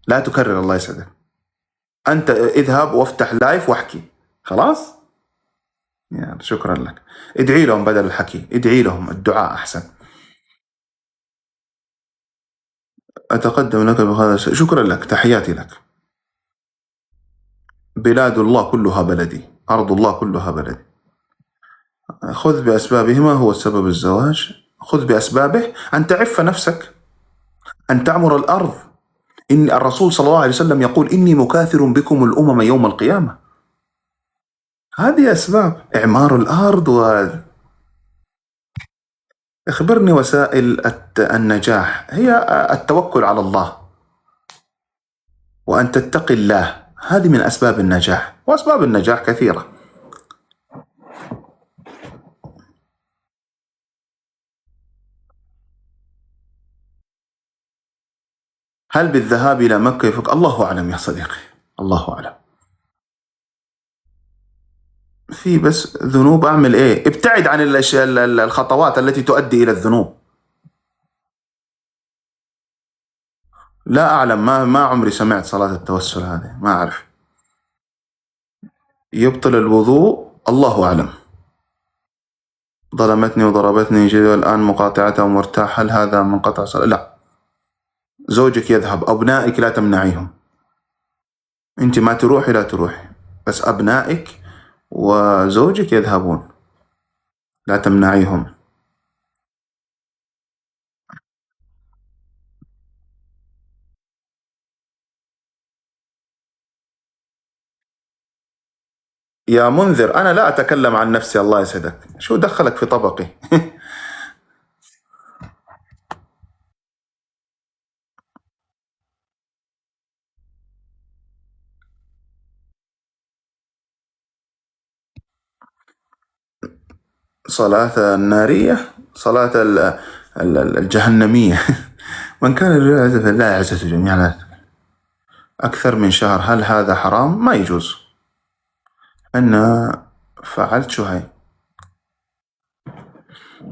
لا تكرر الله يسعدك. أنت اذهب وافتح لايف واحكي خلاص. يعني شكرا لك. ادعي لهم بدل الحكي، ادعي لهم، الدعاء أحسن. أتقدم لك بهذا شكرا لك، تحياتي لك. بلاد الله كلها بلدي، أرض الله كلها بلدي. خذ بأسبابهما هو السبب الزواج، خذ بأسبابه أن تعف نفسك، أن تعمر الأرض. إن الرسول صلى الله عليه وسلم يقول إني مكاثر بكم الأمم يوم القيامة. هذه أسباب إعمار الأرض. اخبرني وسائل النجاح. هي التوكل على الله وأن تتقي الله، هذه من أسباب النجاح، وأسباب النجاح كثيرة. هل بالذهاب إلى مكة يفك؟ الله أعلم يا صديقي، الله أعلم. في بس ذنوب، أعمل إيه؟ ابتعد عن الخطوات التي تؤدي إلى الذنوب. لا أعلم، ما عمري سمعت صلاة التوسل هذه، ما أعرف. يبطل الوضوء، الله أعلم. ظلمتني وضربتني جد والآن مقاطعتها ومرتاح، هل هذا من قطع صلاة؟ لا. زوجك يذهب، أبنائك لا تمنعيهم. أنت ما تروحي لا تروحي، بس أبنائك وزوجك يذهبون، لا تمنعيهم. يا منذر، أنا لا أتكلم عن نفسي، الله يسعدك، شو دخلك في طبقي؟ صلاة النارية، صلاة الجهنمية. من كان يرجو فلا يعزة جميعا أكثر من شهر، هل هذا حرام؟ ما يجوز. أنا فعلت شو هاي.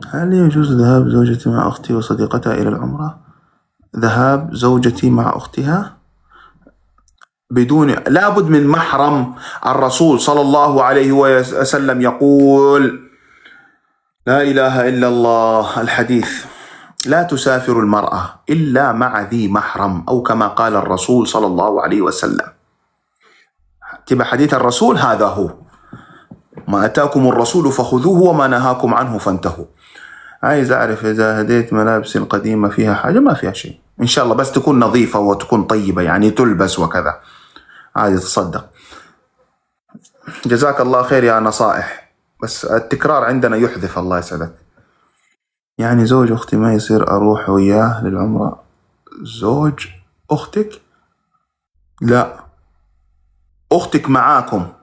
هل يجوز ذهاب زوجتي مع أختي وصديقتها إلى العمرة؟ ذهاب زوجتي مع أختها بدون، لابد من محرم. الرسول صلى الله عليه وسلم يقول لا إله إلا الله، الحديث، لا تسافر المرأة إلا مع ذي محرم، أو كما قال الرسول صلى الله عليه وسلم. تبع حديث الرسول، هذا هو ما أتاكم الرسول فخذوه وما نهاكم عنه فانتهوا. عايز أعرف إذا هديت ملابسي القديمة فيها حاجة؟ ما فيها شيء إن شاء الله، بس تكون نظيفة وتكون طيبة، يعني تلبس وكذا، عادي تصدق. جزاك الله خير يا نصائح، بس التكرار عندنا يحذف، الله يسعدك. يعني زوج أختي ما يصير أروح وياه للعمرة؟ زوج أختك؟ لا، أختك معاكم،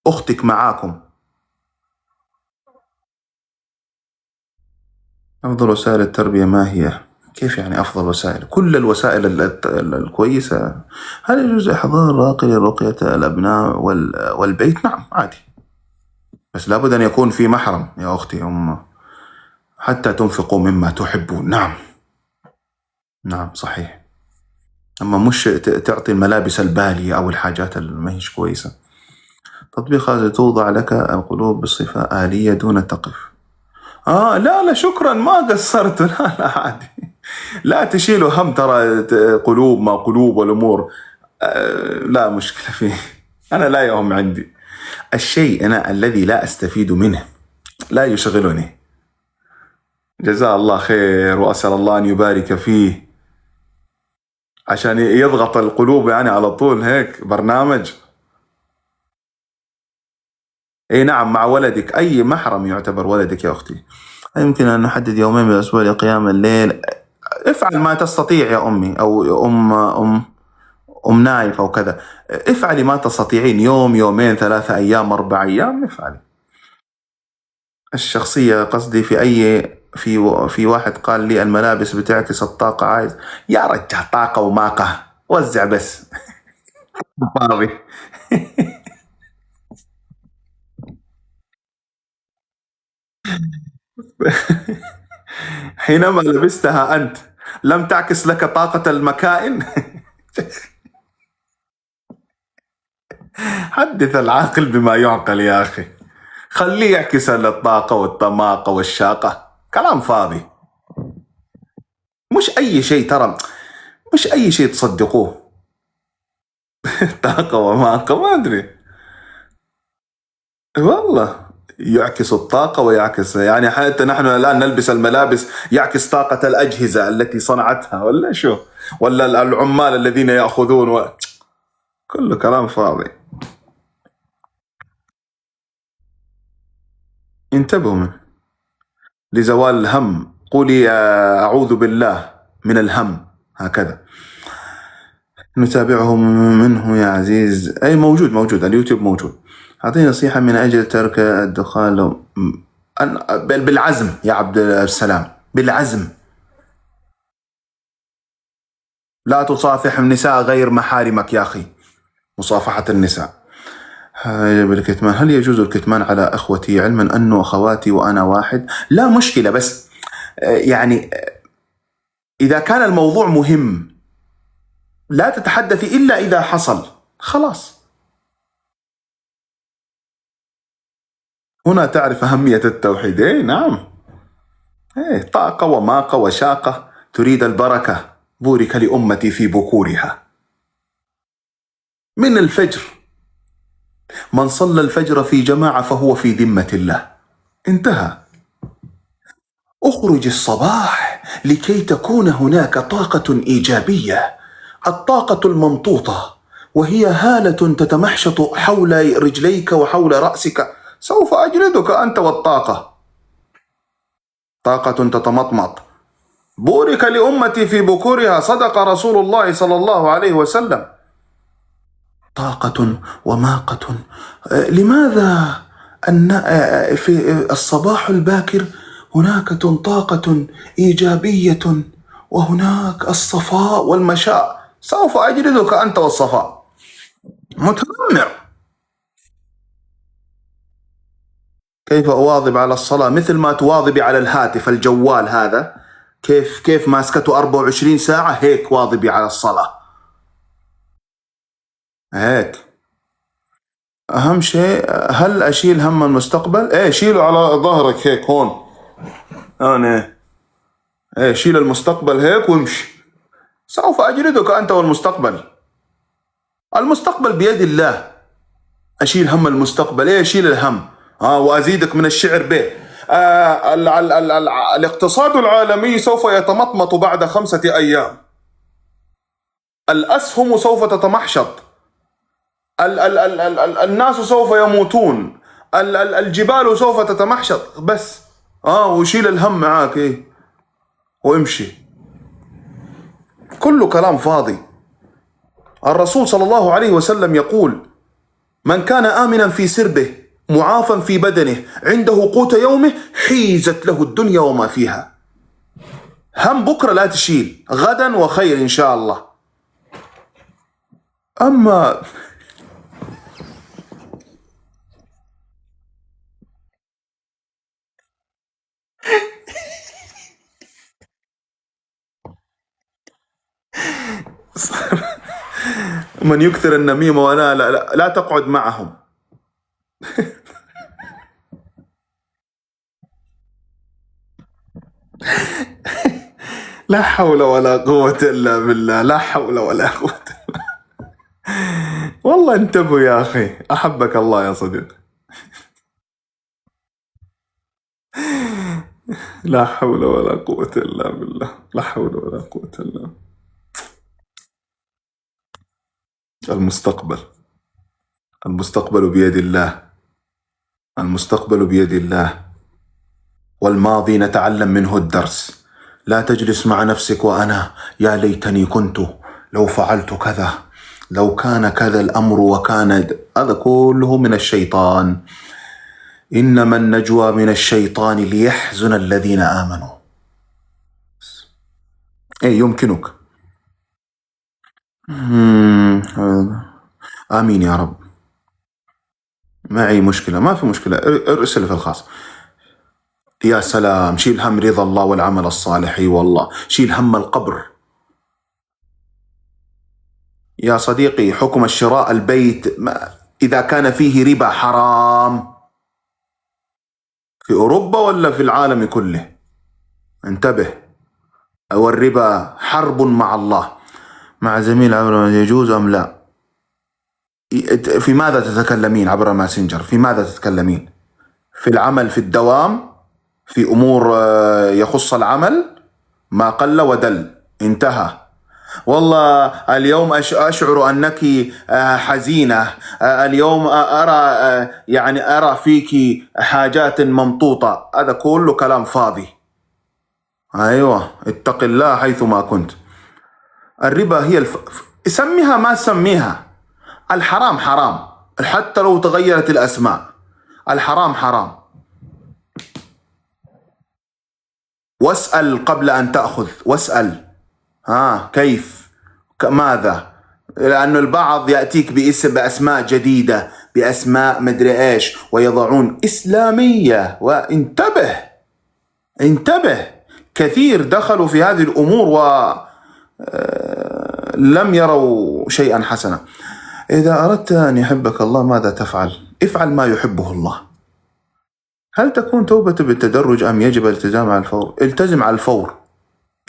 أختك معاكم. أفضل وسائل التربية ما هي؟ كيف يعني أفضل وسائل؟ كل الوسائل الكويسة. هل يجوز إحضار راقي لرقية الأبناء والبيت؟ نعم عادي، بس لابد أن يكون في محرم يا أختي، حتى تنفقوا مما تحبون. نعم نعم صحيح، أما مش تعطي الملابس البالية أو الحاجات اللي ما هيش كويسة. تطبيق هذا توضع لك القلوب بصفة آلية دون تقف. لا شكرا، ما قصرت. لا عادي، لا تشيلوا هم، ترى قلوب ما قلوب والأمور. لا مشكلة فيه. أنا لا يهم عندي الشيء، أنا الذي لا أستفيد منه لا يشغلني. جزاه الله خير، وأسأل الله أن يبارك فيه عشان يضغط القلوب يعني على طول هيك برنامج. اي نعم، مع ولدك، اي محرم يعتبر ولدك يا اختي. يمكن ان نحدد يومين بالاسبوع لقيام الليل؟ افعل ما تستطيع يا امي، او ام نايف او كذا. افعلي ما تستطيعين، يوم، يومين، 3 ايام، 4 ايام، افعلي. الشخصية قصدي في اي، في واحد قال لي الملابس بتعكس الطاقة. عايز يا رجال طاقة وماقة، وزع بس. فاضي. حينما لبستها أنت لم تعكس لك طاقة المكائن. حدث العاقل بما يعقل يا أخي، خليه يعكس الطاقة والطماقة والشاقة، كلام فاضي. مش أي شيء ترى، مش أي شيء تصدقوه. طاقة وماقة ما أدري والله. يعكس الطاقة ويعكس، يعني حتى نحن الآن نلبس الملابس يعكس طاقة الأجهزة التي صنعتها ولا شو، ولا العمال الذين يأخذون كله كلام فاضي. انتبهوا منه. لزوال الهم قولي أعوذ بالله من الهم، هكذا. نتابعه منه يا عزيز. أي موجود، موجود اليوتيوب موجود. أعطيني نصيحة من أجل ترك الدخان لو بالعزم يا عبد السلام، بالعزم. لا تصافح النساء غير محارمك يا أخي، مصافحة النساء. بالكتمان، هل يجوز الكتمان على أخوتي علما أنه أخواتي وأنا واحد؟ لا مشكلة، بس يعني إذا كان الموضوع مهم لا تتحدثي إلا إذا حصل، خلاص. هنا تعرف أهمية التوحيد. إيه نعم. إيه، طاقة وماقة وشاقة، تريد البركة، بورك لأمتي في بكورها. من الفجر، من صلى الفجر في جماعة فهو في ذمة الله، انتهى. اخرج الصباح لكي تكون هناك طاقة إيجابية، الطاقة الممطوطة، وهي هالة تتمحشط حول رجليك وحول رأسك. سوف أجلدك أنت والطاقة، طاقة تتمطمط. بورك لأمتي في بكورها، صدق رسول الله صلى الله عليه وسلم. طاقة وماقة. لماذا أن في الصباح الباكر هناك طاقة إيجابية وهناك الصفاء والمشاء؟ سوف أجلدك أنت والصفاء، متذمر. كيف أواظب على الصلاة؟ مثل ما تواظبي على الهاتف الجوال هذا، كيف ماسكته 24 ساعة، هيك واظبي على الصلاة، هيك. أهم شيء، هل أشيل هم المستقبل؟ إيه شيله على ظهرك هيك هون، أنا إيه شيل المستقبل هيك وامشي. سوف أجلدك أنت والمستقبل. المستقبل بيد الله. أشيل هم المستقبل؟ إيه شيل الهم. وأزيدك من الشعر به. الاقتصاد العالمي سوف يتمطمط بعد 5 أيام. الأسهم سوف تتمحشط. الناس سوف يموتون. الجبال سوف تتمحشط. بس وشيل الهم معاك إيه وامشي. كله كلام فاضي. الرسول صلى الله عليه وسلم يقول: من كان آمنا في سربه معافا في بدنه عنده قوت يومه حيزت له الدنيا وما فيها. هم بكرة لا تشيل، غدا وخير إن شاء الله. أما من يكثر النميمة ولا لا تقعد معهم. لا حول ولا قوة إلا بالله، لا حول ولا قوة. والله انتبهوا يا أخي، أحبك الله يا صديقي. لا حول ولا قوة إلا بالله، لا حول ولا قوة إلا بالله. المستقبل، المستقبل بيد الله، المستقبل بيد الله. والماضي نتعلم منه الدرس. لا تجلس مع نفسك وأنا يا ليتني كنت، لو فعلت كذا، لو كان كذا الأمر وكان هذا كله من الشيطان. إنما النجوى من الشيطان ليحزن الذين آمنوا. إيه يمكنك. آمين يا رب. معي مشكلة، ما في مشكلة، ارسل في الخاص. يا سلام، شيل هم رضا الله والعمل الصالح. اي والله، شيل هم القبر. يا صديقي، حكم الشراء البيت إذا كان فيه ربا حرام في أوروبا ولا في العالم كله؟ انتبه. والربا حرب مع الله. مع زميل عبر يجوز أم لا؟ في ماذا تتكلمين عبر ماسنجر؟ في ماذا تتكلمين؟ في العمل، في الدوام، في أمور يخص العمل؟ ما قل ودل، انتهى. والله اليوم أشعر أنك حزينة، اليوم أرى يعني أرى فيك حاجات ممطوطة. هذا كله كلام فاضي. أيوة، اتق الله حيثما كنت. الربا هي سميها ما تسميها، الحرام حرام حتى لو تغيرت الأسماء. الحرام حرام. واسأل قبل أن تأخذ، واسأل كيف، ماذا؟ لأن البعض يأتيك بأسماء جديدة، بأسماء مدري إيش، ويضعون إسلامية. وانتبه، انتبه. كثير دخلوا في هذه الأمور ولم يروا شيئا حسنا. إذا أردت أن يحبك الله ماذا تفعل؟ افعل ما يحبه الله. هل تكون توبة بالتدرج أم يجب الالتزام على الفور؟ التزم على الفور،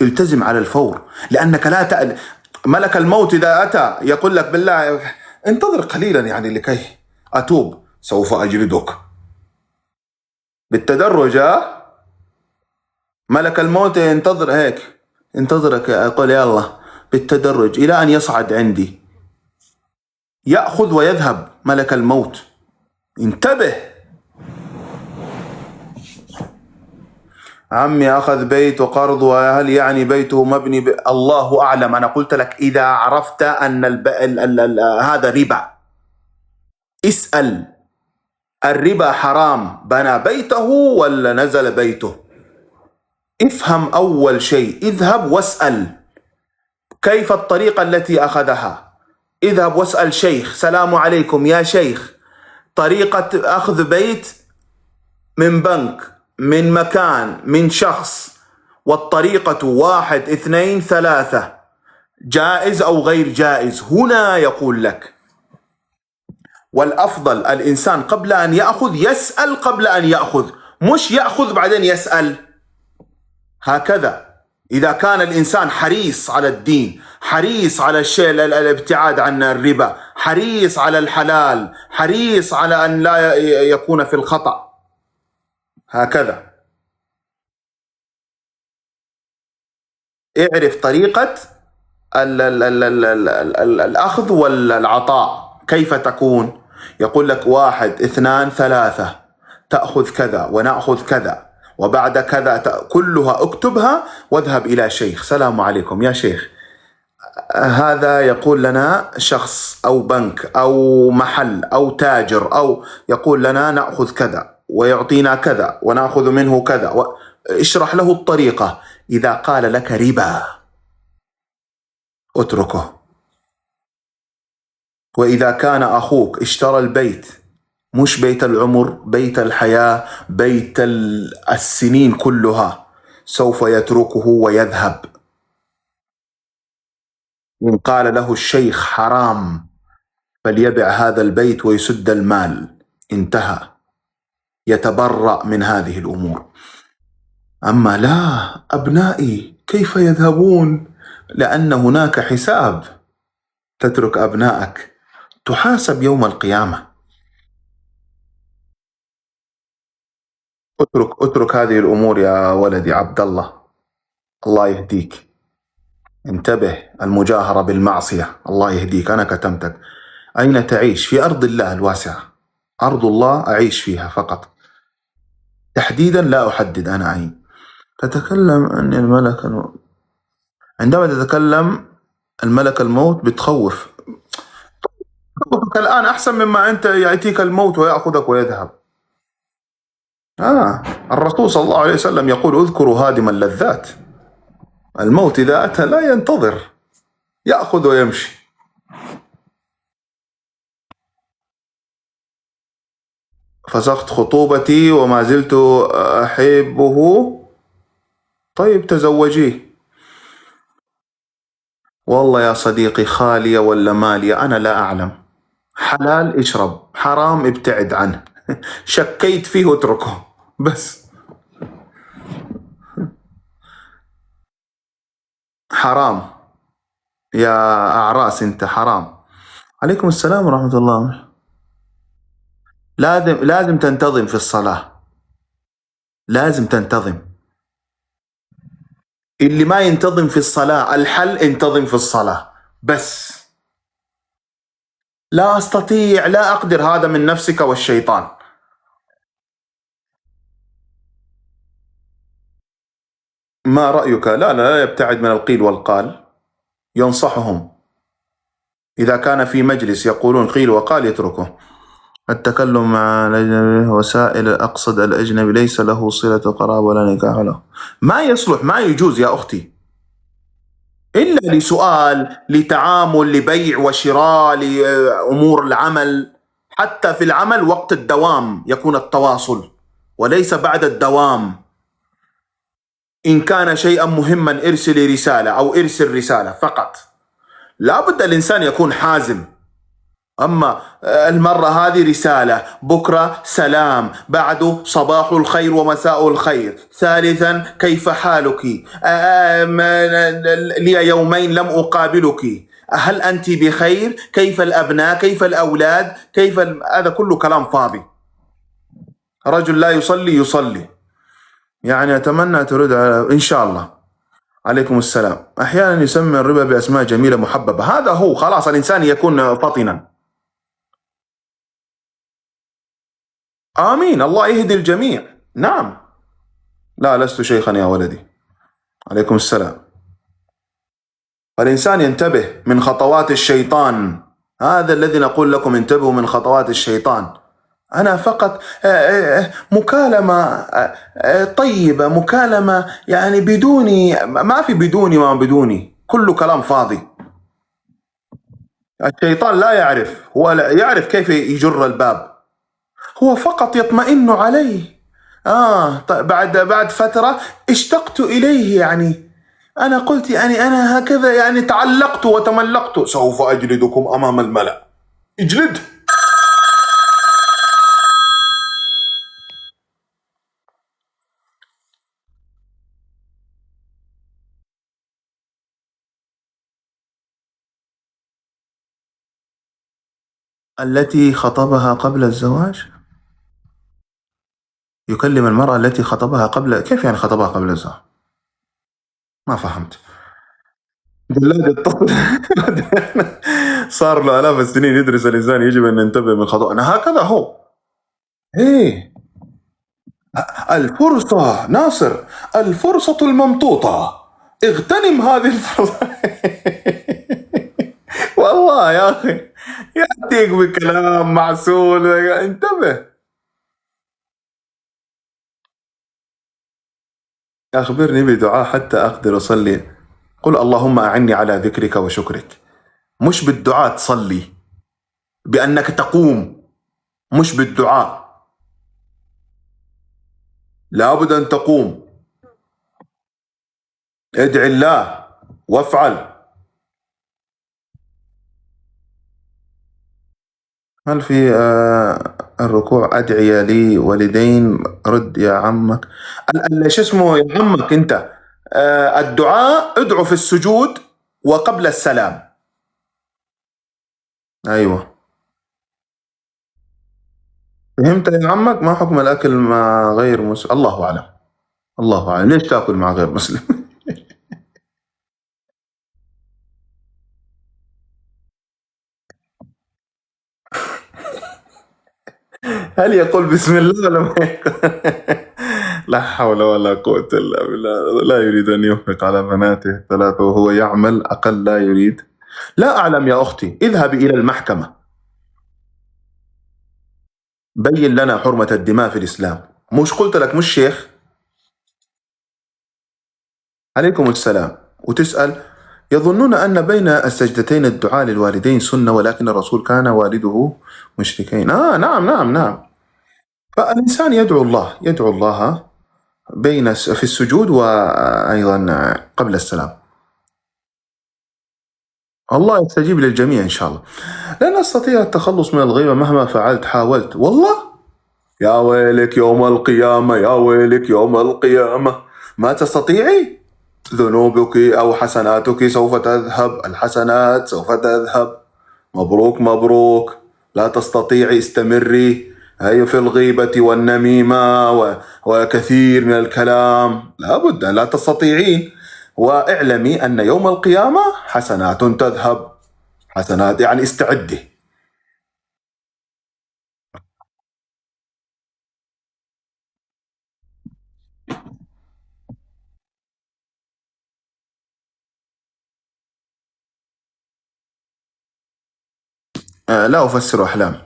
التزم على الفور. لأنك لا ملك الموت إذا أتى يقول لك بالله انتظر قليلا يعني لكي أتوب، سوف أجلدك. بالتدرج. ملك الموت ينتظر هيك، انتظرك، أقول يلا بالتدرج إلى أن يصعد عندي، يأخذ ويذهب ملك الموت. انتبه. عمي أخذ بيت وقرض، وهل يعني بيته مبني الله أعلم. أنا قلت لك إذا عرفت أن هذا ربا، اسأل. الربا حرام، بنى بيته ولا نزل بيته؟ افهم أول شيء، اذهب واسأل كيف الطريقة التي أخذها. اذهب واسأل شيخ، سلام عليكم يا شيخ، طريقة أخذ بيت من بنك، من مكان، من شخص، والطريقة 1 2 3، جائز أو غير جائز؟ هنا يقول لك. والأفضل الإنسان قبل أن يأخذ يسأل قبل أن يأخذ، مش يأخذ بعدين يسأل. هكذا. إذا كان الإنسان حريص على الدين، حريص على الشيء، الابتعاد عن الربا، حريص على الحلال، حريص على أن لا يكون في الخطأ، هكذا. اعرف طريقة الأخذ والعطاء كيف تكون. يقول لك 1 2 3 تأخذ كذا ونأخذ كذا، وبعد كذا كلها اكتبها واذهب إلى شيخ. سلام عليكم يا شيخ، هذا يقول لنا شخص أو بنك أو محل أو تاجر، أو يقول لنا نأخذ كذا ويعطينا كذا ونأخذ منه كذا. اشرح له الطريقة. إذا قال لك ربا اتركه. وإذا كان أخوك اشترى البيت، مش بيت العمر، بيت الحياة، بيت السنين كلها، سوف يتركه ويذهب. إن قال له الشيخ حرام فليبع هذا البيت ويسد المال، انتهى، يتبرأ من هذه الأمور. أما لا، أبنائي كيف يذهبون؟ لأن هناك حساب. تترك أبنائك تحاسب يوم القيامة. اترك هذه الأمور يا ولدي عبد الله، الله يهديك. انتبه، المجاهرة بالمعصية، الله يهديك. أنا كتمتك. أين تعيش؟ في أرض الله الواسعة، أرض الله أعيش فيها فقط، تحديدا لا أحدد أنا أين. تتكلم أن الملك عندما تتكلم الملك الموت بتخوف. الآن أحسن مما أنت يأتيك الموت ويأخذك ويذهب. الرسول صلى الله عليه وسلم يقول اذكروا هادم اللذات. الموت إذا أتى لا ينتظر، يأخذ ويمشي. فسخت خطوبتي وما زلت أحبه. طيب تزوجيه. والله يا صديقي، خالية ولا مالية أنا لا أعلم. حلال اشرب، حرام ابتعد عنه. شكيت فيه اتركه بس. حرام يا أعراس، أنت حرام. عليكم السلام ورحمة الله. لازم تنتظم في الصلاة، لازم تنتظم. اللي ما ينتظم في الصلاة، الحل انتظم في الصلاة بس. لا أستطيع، لا أقدر، هذا من نفسك والشيطان. ما رأيك؟ لا يبتعد من القيل والقال، ينصحهم. إذا كان في مجلس يقولون قيل وقال يتركه. التكلم مع الأجنبي وسائل، أقصد الأجنبي ليس له صلة قرابة ولا نكاح له. ما يصلح، ما يجوز يا أختي، إلا لسؤال، لتعامل، لبيع وشراء، لأمور العمل. حتى في العمل وقت الدوام يكون التواصل، وليس بعد الدوام. إن كان شيئا مهما ارسل رسالة أو ارسل رسالة فقط. لابد الإنسان يكون حازم. أما المرة هذه رسالة، بكرة سلام، بعده صباح الخير ومساء الخير، ثالثا كيف حالك، لي يومين لم أقابلك، هل أنت بخير، كيف الأبناء، كيف الأولاد، هذا كله كلام فاضي. رجل لا يصلي. يعني أتمنى ترد إن شاء الله. عليكم السلام. أحيانا يسمى الربا بأسماء جميلة محببة، هذا هو خلاص الإنسان يكون فطنا. آمين، الله يهدي الجميع. نعم. لا لست شيخا يا ولدي. عليكم السلام. الإنسان ينتبه من خطوات الشيطان، هذا الذي نقول لكم، انتبهوا من خطوات الشيطان. أنا فقط مكالمة طيبة، مكالمة يعني بدوني، ما في بدوني ما بدوني، كله كلام فاضي. الشيطان لا يعرف، هو لا يعرف كيف يجر الباب، هو فقط يطمئن عليه. طيب بعد فترة اشتقت إليه، يعني أنا قلت، يعني أنا هكذا يعني تعلقت وتملقت، سوف أجلدكم أمام الملأ. اجلد. التي خطبها قبل الزواج؟ يكلم المرأة التي خطبها قبل، كيف يعني خطبها قبل الزواج؟ ما فهمت. جلاد الطفل. صار له آلاف السنين يدرس الإنسان، يجب أن ننتبه من خطأنا، هكذا هو. إيه، الفرصة ناصر، الفرصة الممطوطة، اغتنم هذه الفرصة. والله يا أخي يأتيك بكلام معسول، انتبه. أخبرني بدعاء حتى أقدر أصلي. قل اللهم أعني على ذكرك وشكرك. مش بالدعاء تصلي، بأنك تقوم، مش بالدعاء. لابد أن تقوم، ادعي الله وافعل. هل في الركوع أدعية لي والدين؟ رد يا عمك. شو اسمه يا عمك أنت؟ الدعاء ادعو في السجود وقبل السلام. أيوة فهمت يا عمك. ما حكم الأكل مع غير مسلم؟ الله أعلم، الله أعلم. ليش تأكل مع غير مسلم؟ هل يقول بسم الله ولا ما يقول؟ لا حول ولا قوة إلا بالله. لا يريد أن ينفق على بناته ثلاثة وهو يعمل، أقل لا يريد. لا أعلم يا أختي، اذهبي إلى المحكمة، بين لنا حرمة الدماء في الإسلام. مش قلت لك مش شيخ؟ عليكم السلام. وتسأل، يظنون أن بين السجدتين الدعاء للوالدين سنة، ولكن الرسول كان والده مشركين. نعم. فالإنسان يدعو الله، يدعو الله في السجود وأيضا قبل السلام. الله يستجيب للجميع إن شاء الله. لا نستطيع التخلص من الغيبة مهما فعلت حاولت، والله يا ويلك يوم القيامة، يا ويلك يوم القيامة، ما تستطيعي. ذنوبك أو حسناتك سوف تذهب، الحسنات سوف تذهب. مبروك مبروك، لا تستطيعي، استمري. هي في الغيبة والنميمة وكثير من الكلام، لابد أن لا تستطيعين. واعلمي أن يوم القيامة حسنات تذهب، حسنات يعني استعدي. لا أفسر أحلام.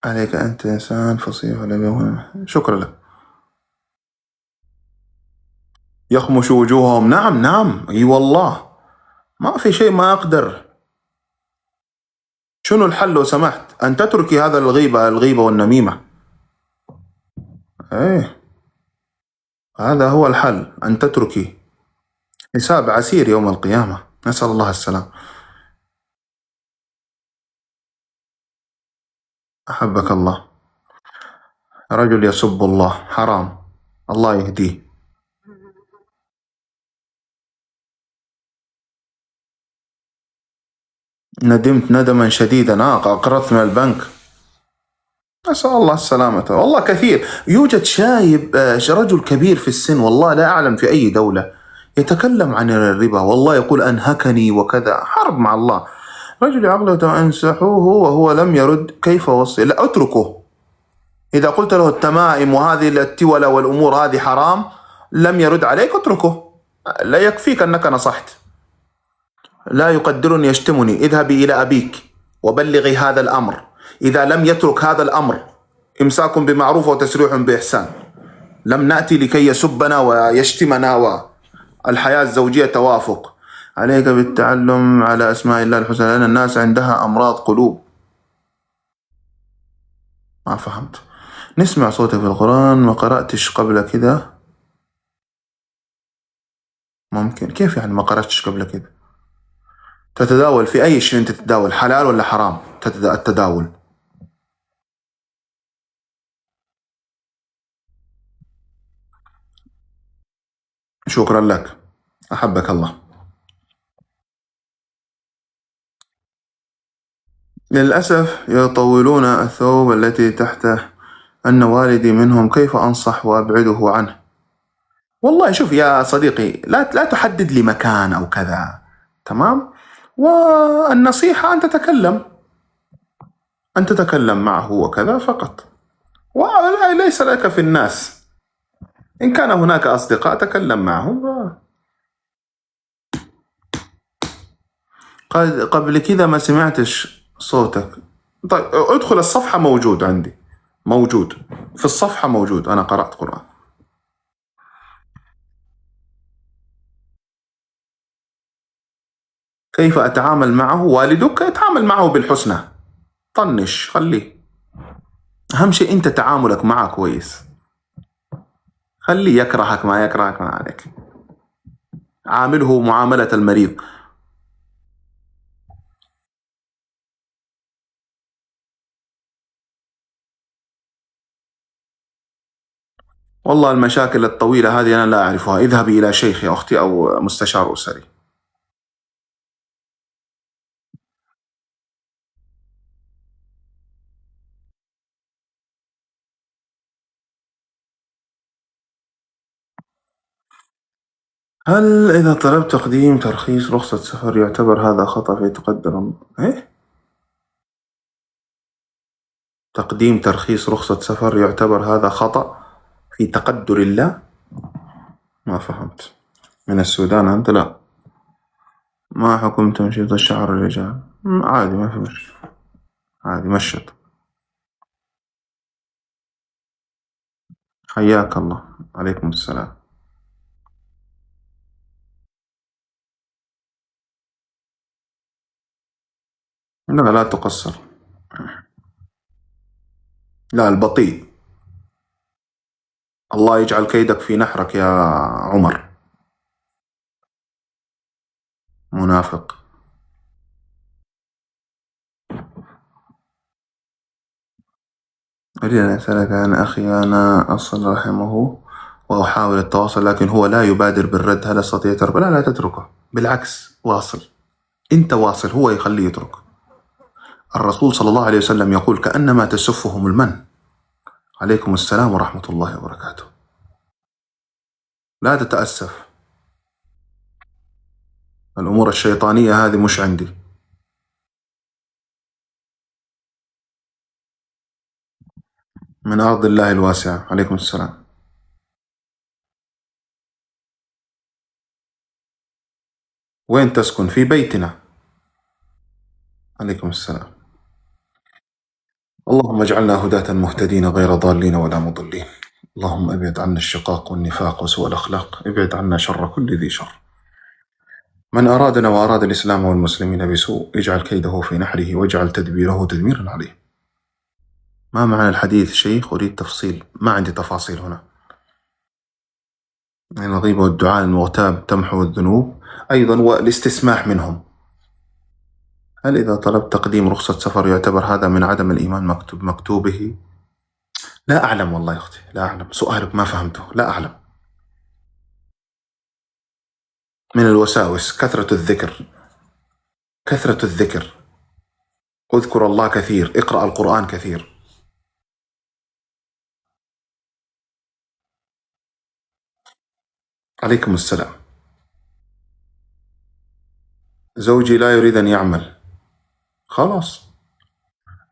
عليك أنت إنسان فصيح ولم يكن. شكرا لك. يخمش وجوههم، نعم نعم، اي والله ما في شيء ما أقدر. شنو الحل لو سمحت؟ أن تتركي هذا الغيبة والنميمة. ايه، هذا هو الحل، أن تتركي. حساب عسير يوم القيامة، نسأل الله السلام. أحبك الله. رجل يسب الله، حرام، الله يهديه. ندمت ندما شديدا، أقرضت من البنك. نسأل الله السلامة. والله كثير، يوجد شايب، رجل كبير في السن، والله لا أعلم في أي دولة، يتكلم عن الربا، والله يقول أنهكني وكذا، حرب مع الله. رجل عقله أنسحوه وهو لم يرد، كيف وصي؟ لا أتركه. إذا قلت له التمائم وهذه التولة والأمور هذه حرام، لم يرد عليك، اتركه. لا يكفيك أنك نصحت. لا يقدرني يشتمني، اذهبي إلى أبيك وبلغي هذا الأمر. إذا لم يترك هذا الأمر، إمساك بمعروف وتسريح بإحسان. لم نأتي لكي يسبنا ويشتمنا، والحياة الزوجية توافق. عليك بالتعلم على أسماء الله الحسنى، لأن الناس عندها أمراض قلوب. ما فهمت. نسمع صوتك في القرآن، ما قرأتش قبل كده. ممكن، كيف يعني ما قرأتش قبل كده؟ تتداول في أي شيء؟ أنت تتداول حلال ولا حرام التداول؟ شكرا لك، أحبك الله. للأسف يطولون الثوب التي تحته، أن والدي منهم، كيف أنصح وأبعده عنه؟ والله شوف يا صديقي، لا تحدد لي مكان أو كذا، تمام؟ والنصيحة أن تتكلم معه وكذا فقط، وليس لك في الناس. إن كان هناك أصدقاء تكلم معهم. قبل كذا ما سمعتش صوتك. طيب ادخل الصفحة، موجود عندي، موجود في الصفحة، موجود، أنا قرأت قرآن. كيف أتعامل معه؟ والدك يتعامل معه بالحسنى، طنش خليه. أهم شيء أنت تعاملك معه كويس، خليه يكرهك ما يكرهك ما عليك، عامله معاملة المريض. والله المشاكل الطويلة هذه أنا لا أعرفها، اذهبي إلى شيخ يا أختي أو مستشار أسري. هل إذا طلبت تقديم ترخيص رخصة سفر يعتبر هذا خطأ في تقدم إيه؟ تقديم ترخيص رخصة سفر يعتبر هذا خطأ في تقدر الله؟ ما فهمت. من السودان أنت؟ لا. ما حكم تمشيط الشعر الرجال؟ عادي، ما في مشكلة، عادي مشط. حياك الله. عليكم السلام. لا لا تقصر. لا، البطيء. الله يجعل كيدك في نحرك يا عمر. منافق. أريد أن أسألك عن أخي، أنا أصل رحمه وأحاول التواصل لكن هو لا يبادر بالرد، هل أستطيع تركه؟ لا، لا تتركه، بالعكس واصل. أنت واصل، هو يخليه يترك. الرسول صلى الله عليه وسلم يقول كأنما تسفهم المن. عليكم السلام ورحمة الله وبركاته. لا تتأسف، الأمور الشيطانية هذه مش عندي. من أرض الله الواسعة. عليكم السلام. وين تسكن؟ في بيتنا. عليكم السلام. اللهم اجعلنا هداة مهتدين غير ضالين ولا مضلين. اللهم ابعد عنا الشقاق والنفاق وسوء الأخلاق، ابعد عنا شر كل ذي شر. من أرادنا وأراد الإسلام والمسلمين بسوء اجعل كيده في نحره واجعل تدبيره تدميرا عليه. ما معنى الحديث شيخ؟ أريد تفصيل، ما عندي تفاصيل هنا. يعني الغيبة والدعاء المغتاب تمحو الذنوب أيضا، والاستسماح منهم. هل إذا طلبت تقديم رخصة سفر يعتبر هذا من عدم الإيمان مكتوبه؟ لا أعلم والله يا أختي، لا أعلم، سؤالك ما فهمته، لا أعلم. من الوساوس كثرة الذكر. كثرة الذكر، اذكر الله كثير، اقرأ القرآن كثير. عليكم السلام. زوجي لا يريد أن يعمل. خلاص،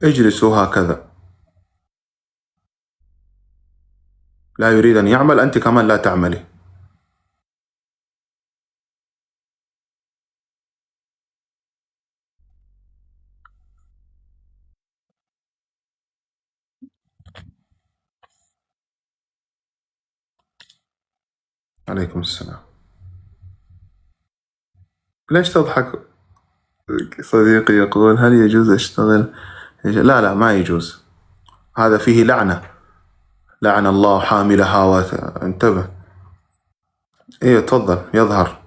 اجلسوا هكذا. لا يريد أن يعمل، أنت كمان لا تعملي. عليكم السلام. ليش تضحك؟ صديقي يقول هل يجوز أشتغل؟ لا لا، ما يجوز، هذا فيه لعنة. لعن الله حاملها انتبه. ايه تفضل، يظهر.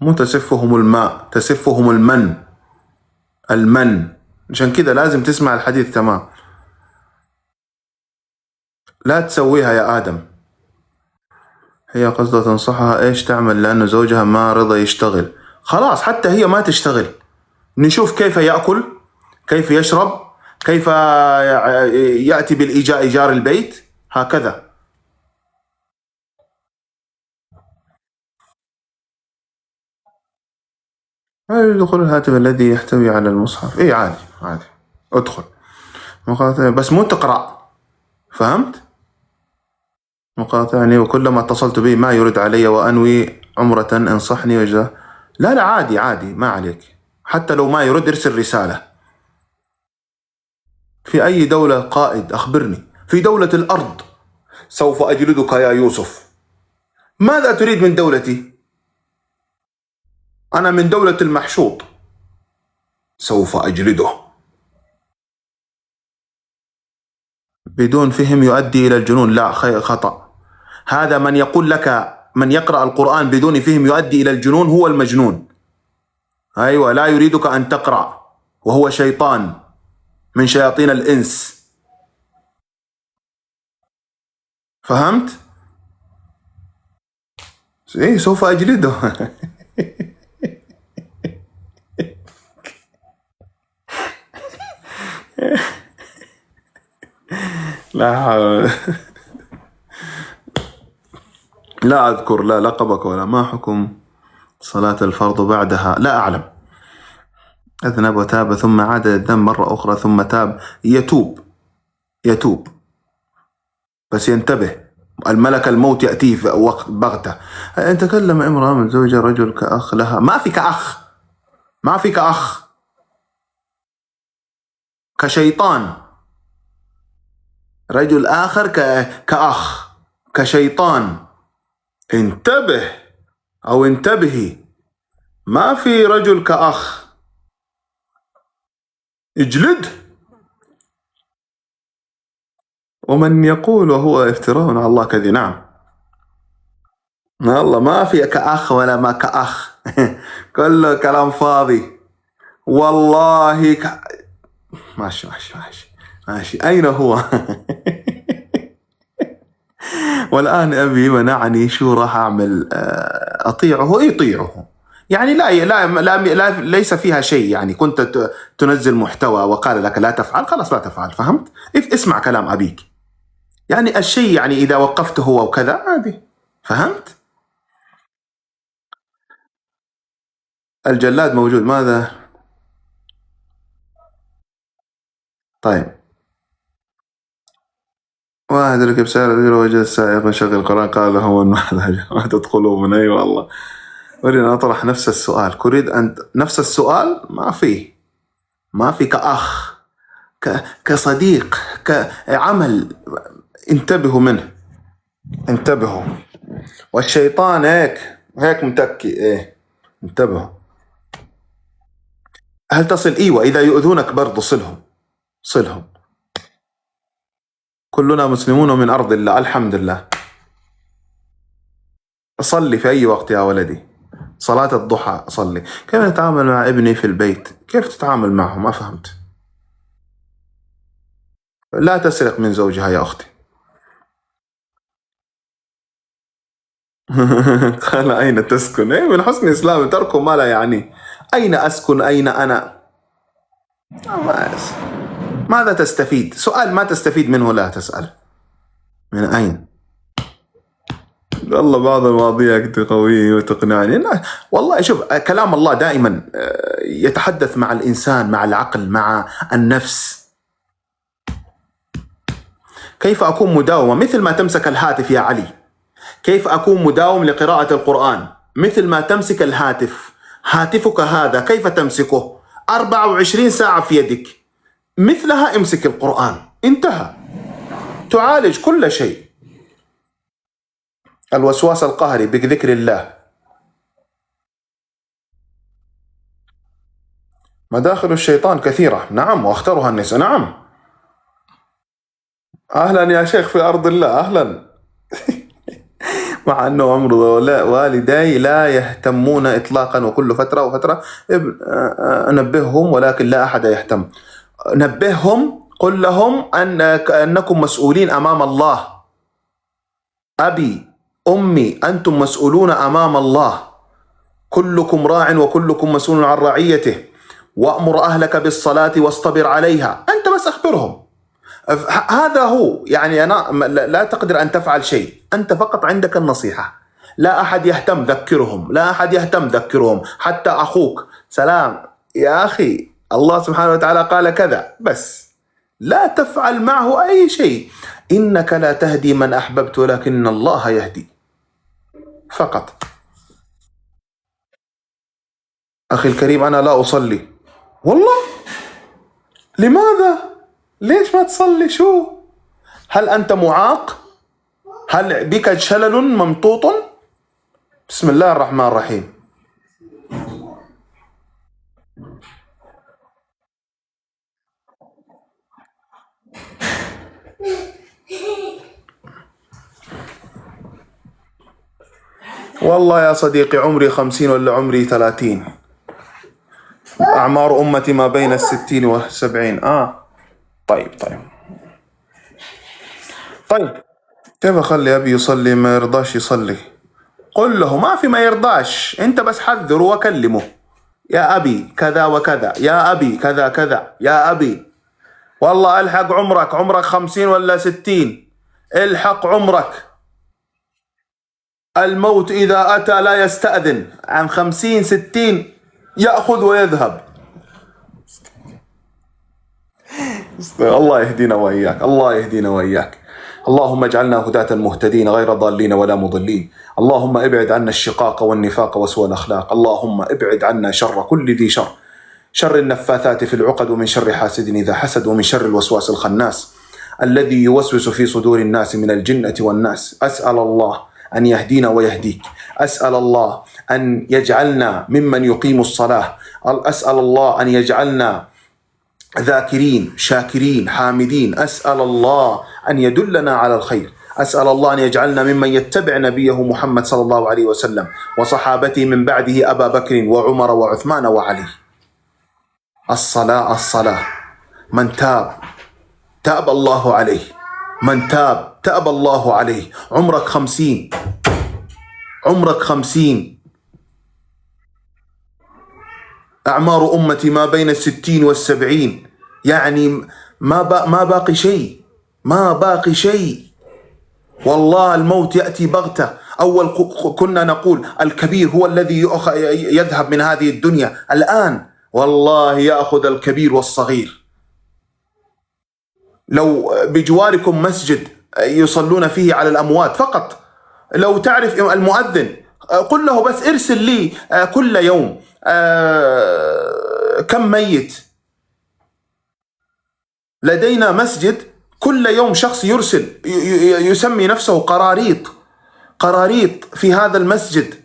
مو تسفهم الماء، تسفهم المن. المن، عشان كذا لازم تسمع الحديث تمام. لا تسويها يا آدم. هي قصدها تنصحها ايش تعمل لأنه زوجها ما رضى يشتغل. خلاص، حتى هي ما تشتغل، نشوف كيف يأكل، كيف يشرب، كيف يأتي إيجار البيت، هكذا. دخول الهاتف الذي يحتوي على المصحف، ايه عادي عادي، ادخل مقاطع بس مو تقرأ، فهمت؟ مقاطعني وكلما اتصلت به ما يرد علي وأنوي عمرة انصحني وجه. لا لا، عادي عادي، ما عليك، حتى لو ما يرد ارسل رسالة. في أي دولة قائد؟ أخبرني. في دولة الأرض. سوف أجلدك يا يوسف. ماذا تريد من دولتي؟ أنا من دولة المحشوط. سوف أجلده. بدون فهم يؤدي إلى الجنون، لا، خطأ. هذا من يقول لك من يقرأ القرآن بدون فهم يؤدي إلى الجنون هو المجنون. أيوة، لا يريدك أن تقرأ، وهو شيطان من شياطين الإنس. فهمت؟ إيه، سوف أجلده. لا حول. لا أذكر لا لقبك ولا ما حكم صلاة الفرض بعدها، لا أعلم. أذنب وتاب ثم عاد الذنب مرة أخرى ثم تاب، يتوب. يتوب بس ينتبه، الملك الموت يأتيه في وقت بغتة. إن تكلم امرأة من زوجها رجل كأخ لها، ما في كأخ، ما في كأخ، كشيطان. رجل آخر كأخ، كشيطان. انتبه أو انتبهي. ما في رجل كأخ. اجلد. ومن يقول وهو افتراء على الله كذب. نعم والله ما في كأخ ولا ما كأخ. كله كلام فاضي والله. ماشي ماشي ماشي ماشي. أين هو؟ والآن أبي منعني، شو راح أعمل؟ أطيعه؟ يطيعه يعني لا ليس فيها شيء. يعني كنت تنزل محتوى وقال لك لا تفعل، خلاص لا تفعل. فهمت؟ اسمع كلام أبيك. يعني الشيء يعني إذا وقفته هو وكذا عادي. فهمت؟ الجلاد موجود. ماذا؟ طيب. واحد ركب سيارة وجد السائق مشغل القرآن قال له هو ما تدخلوا من. أي والله. أريد أن أطرح نفس السؤال. أريد أن نفس السؤال. ما في كأخ، كصديق، كعمل. انتبهوا منه، انتبهوا. والشيطان هيك متكي. ايه انتبهوا. هل تصل؟ ايوه اذا يؤذونك برضو صلهم. كلنا مسلمون من ارض الله الحمد لله. اصلي في اي وقت يا ولدي. صلاة الضحى اصلي. كيف نتعامل مع ابني في البيت؟ كيف تتعامل معه؟ ما فهمت. لا تسرق من زوجها يا اختي. قال أين تسكن؟ إيه من حسن إسلام ترك ما لا يعني. أين أسكن؟ أين أنا؟ ماذا تستفيد؟ سؤال ما تستفيد منه لا تسأل. من أين؟ والله بعض المواضيع قوية وتقنعني. والله شوف كلام الله دائما يتحدث مع الإنسان، مع العقل، مع النفس. كيف أكون مداومة؟ مثل ما تمسك الهاتف يا علي. كيف أكون مداوم لقراءة القرآن؟ مثل ما تمسك الهاتف. هاتفك هذا كيف تمسكه؟ 24 ساعة في يدك. مثلها امسك القرآن. انتهى. تعالج كل شيء. الوسواس القهري بذكر الله. مداخل الشيطان كثيرة. نعم واختارها النساء. نعم. أهلا يا شيخ في أرض الله. أهلا. مع أنه عمر والدي لا يهتمون إطلاقا، وكل فترة وفترة أنبههم ولكن لا أحد يهتم. نبههم، قل لهم أنكم مسؤولين أمام الله. أبي أمي أنتم مسؤولون أمام الله. كلكم راع وكلكم مسؤول عن رعيته. وأمر أهلك بالصلاة واصطبر عليها. أنت بس أخبرهم. هذا هو. يعني أنا لا تقدر أن تفعل شيء، أنت فقط عندك النصيحة. لا أحد يهتم ذكرهم، لا أحد يهتم ذكرهم. حتى أخوك سلام يا أخي الله سبحانه وتعالى قال كذا، بس لا تفعل معه أي شيء. إنك لا تهدي من أحببت ولكن الله يهدي. فقط. أخي الكريم أنا لا أصلي. والله لماذا؟ ليش ما تصلي؟ شو؟ هل أنت معاق؟ هل بك شلل ممطوط؟ بسم الله الرحمن الرحيم. والله يا صديقي عمري 50 ولا عمري 30. أعمار أمتي ما بين 60 و70. طيب. كيف أخلي أبي يصلي ما يرضاش يصلي؟ قل له ما في ما يرضاش، أنت بس حذره وكلمه. يا أبي كذا وكذا، يا أبي كذا كذا، يا أبي والله ألحق عمرك 50 ولا 60. الحق عمرك. الموت إذا أتى لا يستأذن. عن 50 60 يأخذ ويذهب. الله يهدينا وإياك، الله يهدينا وإياك. اللهم اجعلنا هداة مهتدين غير ضالين ولا مضلين. اللهم ابعد عنا الشقاق والنفاق وسوء الأخلاق. اللهم ابعد عنا شر كل ذي شر، شر النفاثات في العقد، ومن شر حاسد إذا حسد، ومن شر الوسواس الخناس الذي يوسوس في صدور الناس من الجنة والناس. أسأل الله أن يهدينا ويهديك. أسأل الله أن يجعلنا ممن يقيم الصلاة. أسأل الله أن يجعلنا ذاكرين شاكرين حامدين. أسأل الله أن يدلنا على الخير. أسأل الله أن يجعلنا ممن يتبع نبيه محمد صلى الله عليه وسلم وصحابته من بعده أبا بكر وعمر وعثمان وعلي. الصلاة الصلاة. من تاب تاب الله عليه، من تاب تاب الله عليه. عمرك 50، عمرك 50. أعمار أمتي ما بين 60 و70، يعني ما باقي شيء، ما باقي شيء. والله الموت يأتي بغتة. أول كنا نقول الكبير هو الذي يذهب من هذه الدنيا، الآن والله يأخذ الكبير والصغير. لو بجواركم مسجد يصلون فيه على الأموات فقط، لو تعرف المؤذن قل له بس ارسل لي كل يوم كم ميت. لدينا مسجد كل يوم شخص يرسل، يسمي نفسه قراريط، قراريط في هذا المسجد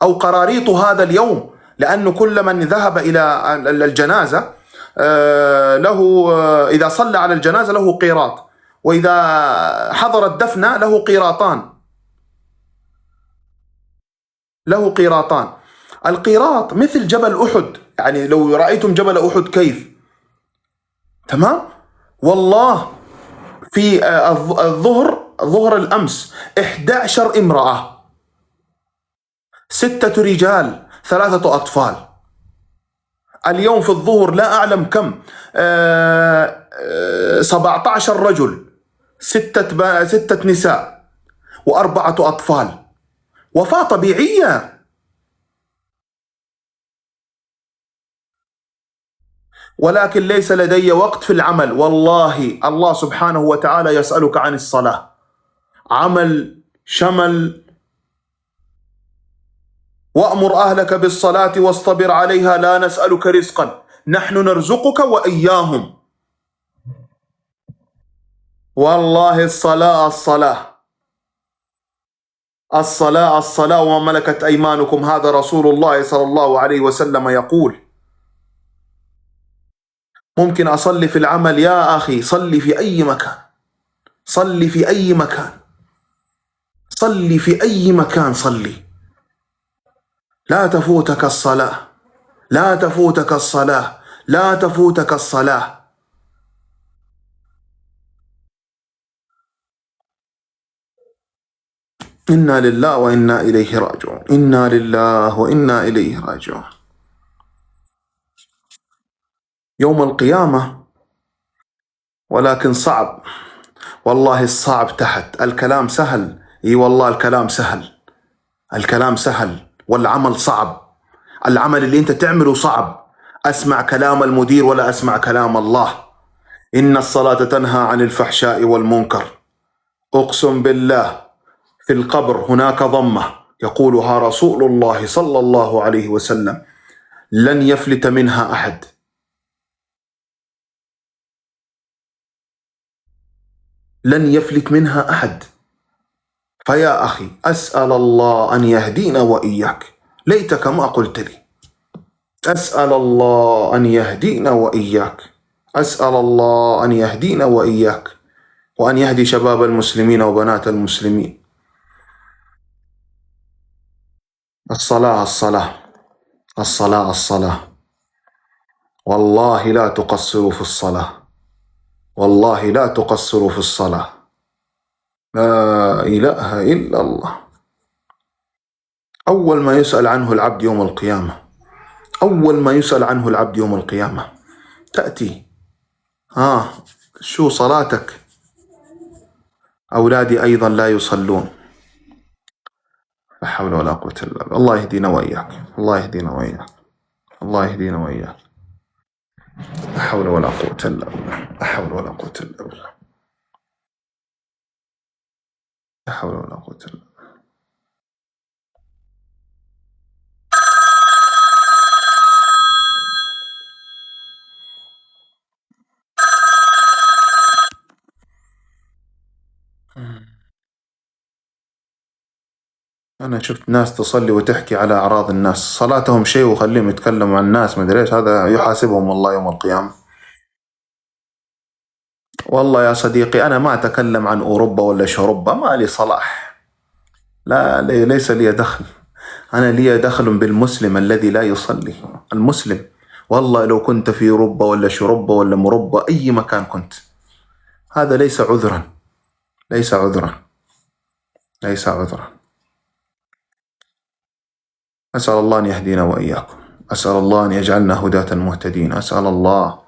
أو قراريط هذا اليوم، لأنه كل من ذهب إلى الجنازة له إذا صلى على الجنازة له قيراط، وإذا حضر الدفن له قيراطان، له قيراطان. القيراط مثل جبل أحد، يعني لو رأيتم جبل أحد كيف، تمام. والله في ظهر الأمس 11 امرأة، 6 رجال 3 أطفال. اليوم في الظهر لا أعلم كم، 17 رجل، 6 نساء و4 أطفال. وفاة طبيعية. ولكن ليس لدي وقت في العمل. والله الله سبحانه وتعالى يسألك عن الصلاة، عمل شمل. وأمر أهلك بالصلاة واصطبر عليها لا نسألك رزقا نحن نرزقك وإياهم. والله الصلاة الصلاة الصلاة الصلاة وما ملكت أيمانكم. هذا رسول الله صلى الله عليه وسلم يقول. ممكن أصلي في العمل يا أخي، صلي في أي مكان، صلي في أي مكان، صلي في أي مكان، صلي. لا تفوتك الصلاة، لا تفوتك الصلاة، لا تفوتك الصلاة. إنا لله وإنا إليه راجعون، إنا لله وإنا إليه راجعون. يوم القيامة ولكن صعب، والله الصعب تحت. الكلام سهل، اي والله الكلام سهل، الكلام سهل والعمل صعب. العمل اللي انت تعمله صعب. اسمع كلام المدير ولا اسمع كلام الله. إن الصلاة تنهى عن الفحشاء والمنكر. أقسم بالله في القبر هناك ضمة يقولها رسول الله صلى الله عليه وسلم لن يفلت منها أحد. لن يفلت منها أحد. فيا أخي أسأل الله أن يهدينا وإياك. ليتك ما قلت لي. أسأل الله أن يهدينا وإياك. أسأل الله أن يهدينا وإياك، وأن يهدي شباب المسلمين وبنات المسلمين. الصلاة الصلاة الصلاة الصلاة. والله لا تقصروا في الصلاة، والله لا تقصروا في الصلاة. لا إله إلا الله. أول ما يسأل عنه العبد يوم القيامة، أول ما يسأل عنه العبد يوم القيامة تأتي شو صلاتك؟ أولادي أيضا لا يصلون. لا حول ولا قوة إلا بالله. الله يهدينا وإياك، الله يهدينا وإياك، الله يهدينا وإياك. لا حول ولا قوة إلا بالله، لا حول ولا قوة إلا بالله، لا حول ولا قوة إلا بالله. أنا شفت ناس تصلي وتحكي على أعراض الناس، صلاتهم شيء وخليهم يتكلموا عن الناس ما أدري إيش، هذا يحاسبهم الله يوم القيامة. والله يا صديقي أنا ما أتكلم عن أوروبا ولا شوروبا، ما لي صلاح، لا ليس لي دخل. أنا لي دخل بالمسلم الذي لا يصلي، المسلم. والله لو كنت في أوروبا ولا شوروبا ولا مربى أي مكان كنت، هذا ليس عذرا، ليس عذرا، ليس عذرا. أسأل الله أن يهدينا وإياكم، أسأل الله أن يجعلنا هداة مهتدين، أسأل الله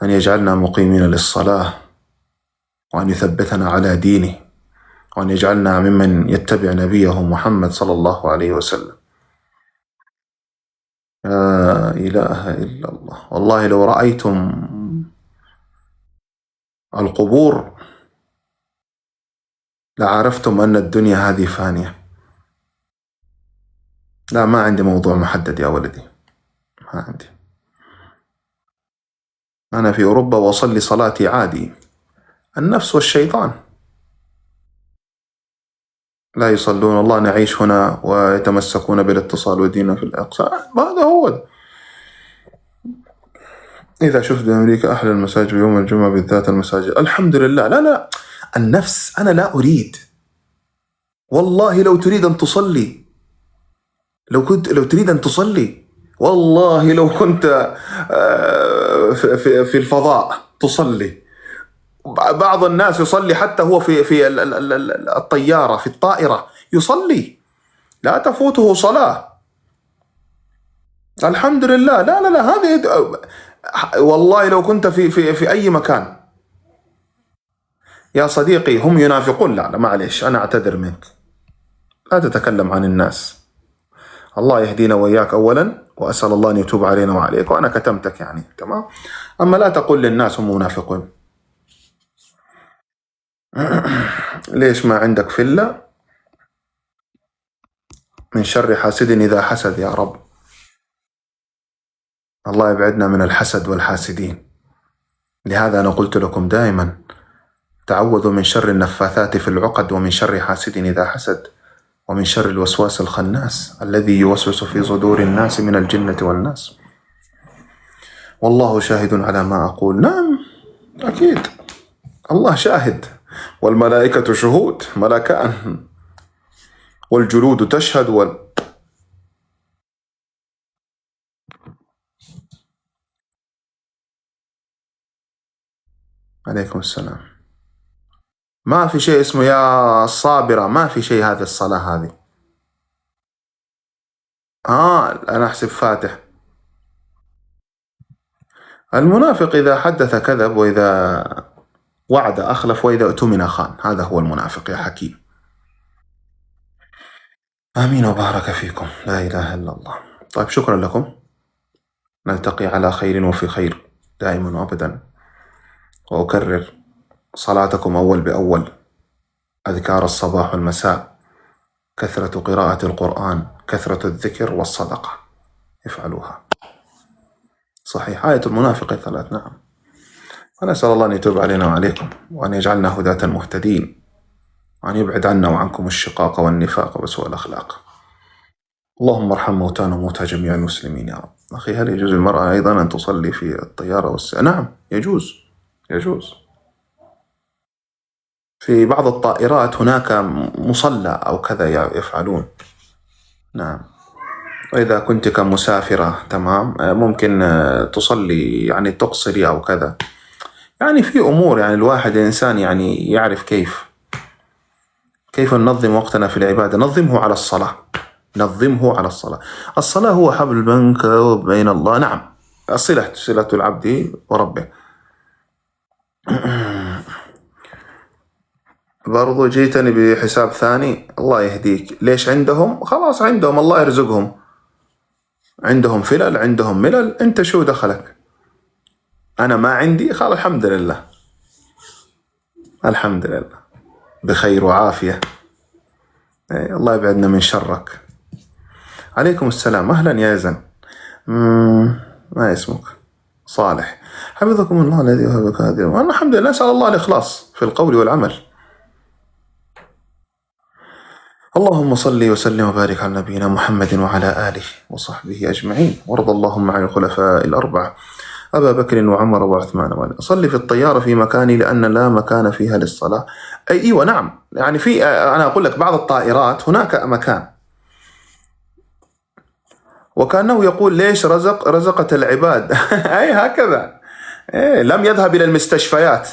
أن يجعلنا مقيمين للصلاة، وأن يثبتنا على دينه، وأن يجعلنا ممن يتبع نبيه محمد صلى الله عليه وسلم. لا إله إلا الله. والله لو رأيتم القبور لعرفتم أن الدنيا هذه فانية. لا ما عندي موضوع محدد يا ولدي، ما عندي. أنا في أوروبا وأصلي صلاتي عادي، النفس والشيطان لا يصلون. الله نعيش هنا ويتمسكون بالاتصال وديننا في الأقصى، هذا هو. إذا شفت بأمريكا أحلى المساجد يوم الجمعة بالذات المساجد، الحمد لله. لا النفس أنا لا أريد. والله لو تريد أن تصلي، لو تريد أن تصلي، والله لو كنت في الفضاء تصلي. بعض الناس يصلي حتى هو في الطيارة، في الطائرة يصلي، لا تفوته صلاة. الحمد لله. لا هذه والله لو كنت في أي مكان يا صديقي هم ينافقون. لا معليش، أنا أعتذر منك، لا تتكلم عن الناس. الله يهدينا وإياك أولا، وأسأل الله أن يتوب علينا وعليك، وأنا كتمتك يعني تمام. أما لا تقول للناس هم منافقون. ليش ما عندك فلة؟ من شر حاسد إذا حسد يا رب. الله يبعدنا من الحسد والحاسدين. لهذا أنا قلت لكم دائما تعوذوا من شر النفاثات في العقد، ومن شر حاسد إذا حسد، ومن شر الوسواس الخناس الذي يوسوس في صدور الناس من الجنة والناس. والله شاهد على ما أقول. نعم أكيد الله شاهد، والملائكة شهود، ملكان، والجلود تشهد عليكم السلام. ما في شيء اسمه يا الصابرة، ما في شيء هذه الصلاة هذه. أنا أحسب فاتح. المنافق إذا حدث كذب، وإذا وعد أخلف، وإذا اؤتمن خان، هذا هو المنافق يا حكيم. آمين وبارك فيكم، لا إله إلا الله. طيب شكرا لكم، نلتقي على خير وفي خير دائما وأبدا. وأكرر صلاتكم أول بأول، أذكار الصباح والمساء، كثرة قراءة القرآن، كثرة الذكر والصدقة، افعلوها. صحيح آية المنافق 3. نعم. ونسأل الله أن يتوب علينا وعليكم، وأن يجعلنا هداة مهتدين، وأن يبعد عنا وعنكم الشقاق والنفاق وسوء الأخلاق. اللهم ارحم موتانا وموتى جميع المسلمين يا رب. أخي هل يجوز المرأة أيضا أن تصلي في الطيارة نعم يجوز، يجوز. في بعض الطائرات هناك مصلى أو كذا يفعلون. نعم. وإذا كنت كمسافرة تمام ممكن تصلي يعني تقصري أو كذا. يعني في أمور يعني الواحد الإنسان يعني يعرف كيف ننظم وقتنا في العبادة. نظمه على الصلاة، نظمه على الصلاة. الصلاة هو حبل بينك وبين الله. نعم صلة العبد وربه. برضو جيتني بحساب ثاني، الله يهديك. ليش عندهم؟ خلاص عندهم، الله يرزقهم، عندهم فلل، عندهم ملل، انت شو دخلك؟ انا ما عندي، خلاص الحمد لله، الحمد لله بخير وعافية. الله يبعدنا من شرك. عليكم السلام، اهلا يا زن. ما اسمك؟ صالح. حفظكم الله الذي وهبك هذه. وانا الحمد لله، نسأل الله الإخلاص في القول والعمل. اللهم صل وسلم وبارك على نبينا محمد وعلى آله وصحبه أجمعين، وارض اللهم عن الخلفاء الأربعة أبا بكر وعمر وعثمان وعلي. أصلي في الطيارة في مكاني لأن لا مكان فيها للصلاة. أيوة نعم، يعني في أنا أقول لك بعض الطائرات هناك مكان، وكأنه يقول ليش رزقت العباد أي هكذا. لم يذهب إلى المستشفيات،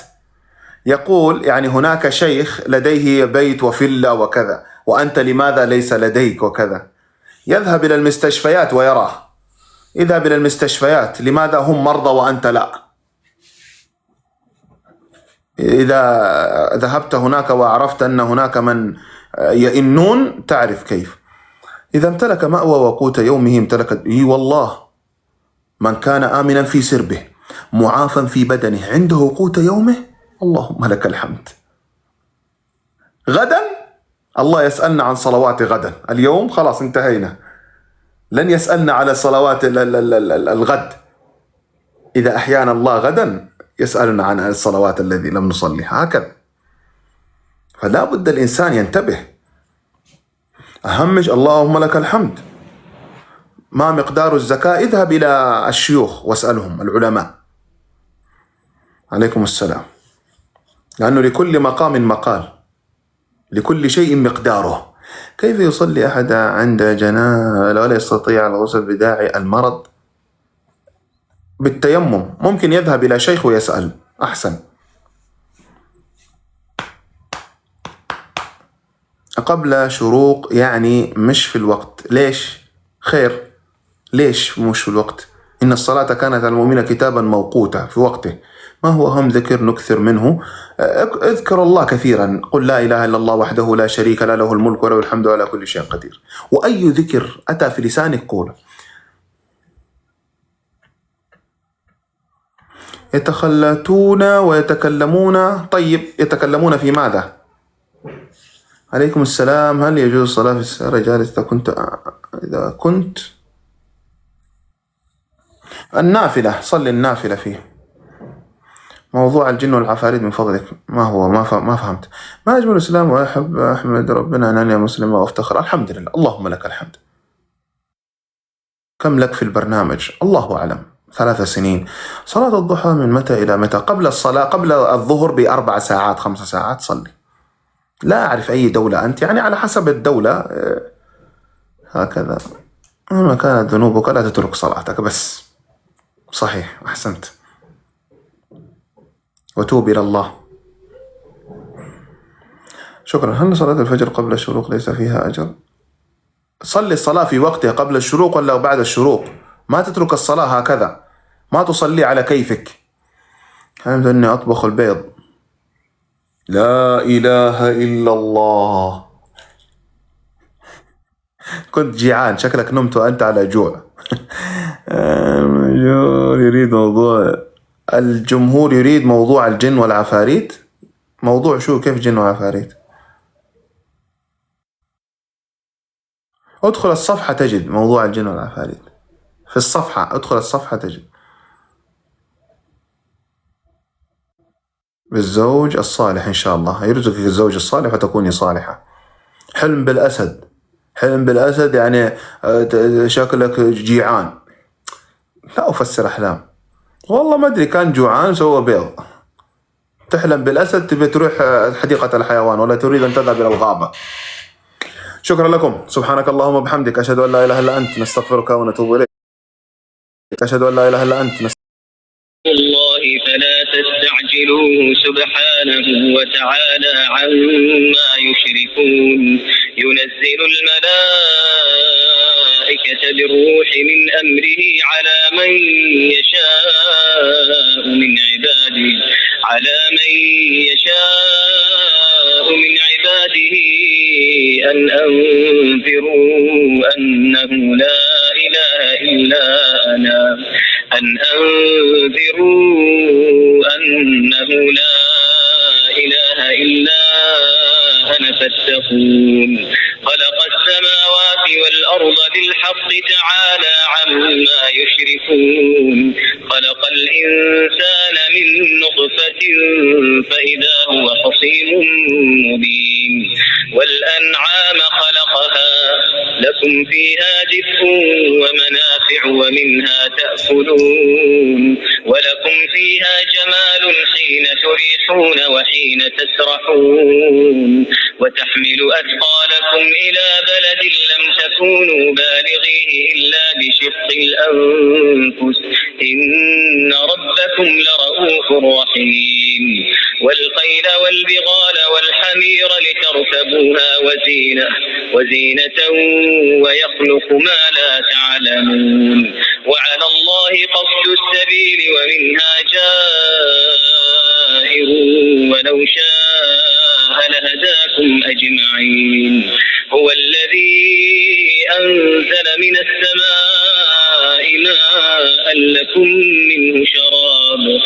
يقول يعني هناك شيخ لديه بيت وفيلا وكذا، وأنت لماذا ليس لديك وكذا. يذهب إلى المستشفيات ويراه، اذهب إلى المستشفيات، لماذا هم مرضى وأنت لا؟ إذا ذهبت هناك وعرفت أن هناك من يئنون تعرف كيف. إذا امتلك مأوى وقوت يومه امتلك والله من كان آمنا في سربه معافا في بدنه عنده قوت يومه، اللهم لك الحمد. غدا الله يسألنا عن صلوات غدا، اليوم خلاص انتهينا، لن يسألنا على صلوات الغد. إذا أحيانا الله غدا يسألنا عن الصلوات الذي لم نصليها، هكذا. فلا بد الإنسان ينتبه. أهمش اللهم لك الحمد. ما مقدار الزكاة؟ اذهب إلى الشيوخ واسألهم، العلماء. عليكم السلام. لأنه لكل مقام مقال، لكل شيء مقداره. كيف يصلي أحد عند جنازة ولا يستطيع الغسل بداعي المرض؟ بالتيمم، ممكن يذهب إلى شيخ ويسأل أحسن. قبل شروق يعني مش في الوقت، ليش؟ خير، ليش مش في الوقت؟ إن الصلاة كانت على المؤمنين كتابا موقوتا، في وقته. ما هو أهم ذكر نكثر منه؟ اذكر الله كثيرا، قل لا إله إلا الله وحده لا شريك له، له الملك وله الحمد على كل شيء قدير. وأي ذكر أتى في لسانك قوله. يتخلتون ويتكلمون، طيب يتكلمون في ماذا؟ عليكم السلام. هل يجوز الصلاة في السيارة جالس إذا كنت النافلة؟ صلي النافلة فيه. موضوع الجن والعفاريت من فضلك ما هو؟ ما فهمت. ما أجمل الإسلام وأحب أحمد ربنا أنني مسلم وأفتخر. الحمد لله، اللهم لك الحمد. كم لك في البرنامج؟ الله أعلم. 3 سنين. صلاة الضحى من متى إلى متى؟ قبل الصلاة، قبل الظهر ب4 ساعات 5 ساعات صلي. لا أعرف أي دولة أنت، يعني على حسب الدولة هكذا. مهما كانت ذنوبك لا تترك صلاتك بس. صحيح، أحسنت. وتوب إلى الله. شكرا. هل صلاة الفجر قبل الشروق ليس فيها أجر؟ صلي الصلاة في وقتها قبل الشروق ولا بعد الشروق، ما تترك الصلاة هكذا، ما تصلي على كيفك. حمد أني أطبخ البيض. لا إله إلا الله. كنت جيعان، شكلك نمت وأنت على جوع. الجمهور يريد موضوع الجن والعفاريت. موضوع شو؟ كيف جن وعفاريت؟ ادخل الصفحة تجد موضوع الجن والعفاريت في الصفحة، ادخل الصفحة تجد. بالزوج الصالح إن شاء الله يرزقك الزوج الصالح وتكوني صالحة. حلم بالأسد. حلم بالأسد يعني شكلك جيعان. لا أفسر أحلام، والله ما أدري، كان جوعان سوى بيض. تحلم بالأسد تبي تروح حديقة الحيوان ولا تريد أن تذهب إلى الغابة. شكرا لكم. سبحانك اللهم وبحمدك، أشهد أن لا إله إلا أنت، نستغفرك ونتوب إليك. أشهد أن لا إله إلا أنت. الله فلا تستعجلوه سبحانه وتعالى عما يشركون. ينزل الملائكة بالروح من أمره على من يشاء من عباده أن أنذروا أنه لا إله إلا أنا فاتقون. خلق السماوات والأرض بالحق تعالى عما يشركون. خلق الإنسان من نطفة فإذا هو خصيم مبين. والأنعام خلق لكم فيها دفء ومنافع ومنها تأكلون ولكم فيها جمال حين تريحون وحين تسرحون وتحمل أثقالكم إلى بلد لم تكونوا بالغيه إلا بشق الأنفس إن ربكم لرؤوف رحيم والخيل والبغال والحمير لتركبوها وزينة ويخلق ما لا تعلمون وعلى الله قصد السبيل ومنها جائر ولو شاء لهداكم أجمعين هو الذي أنزل من السماء ماء لكم منه شراب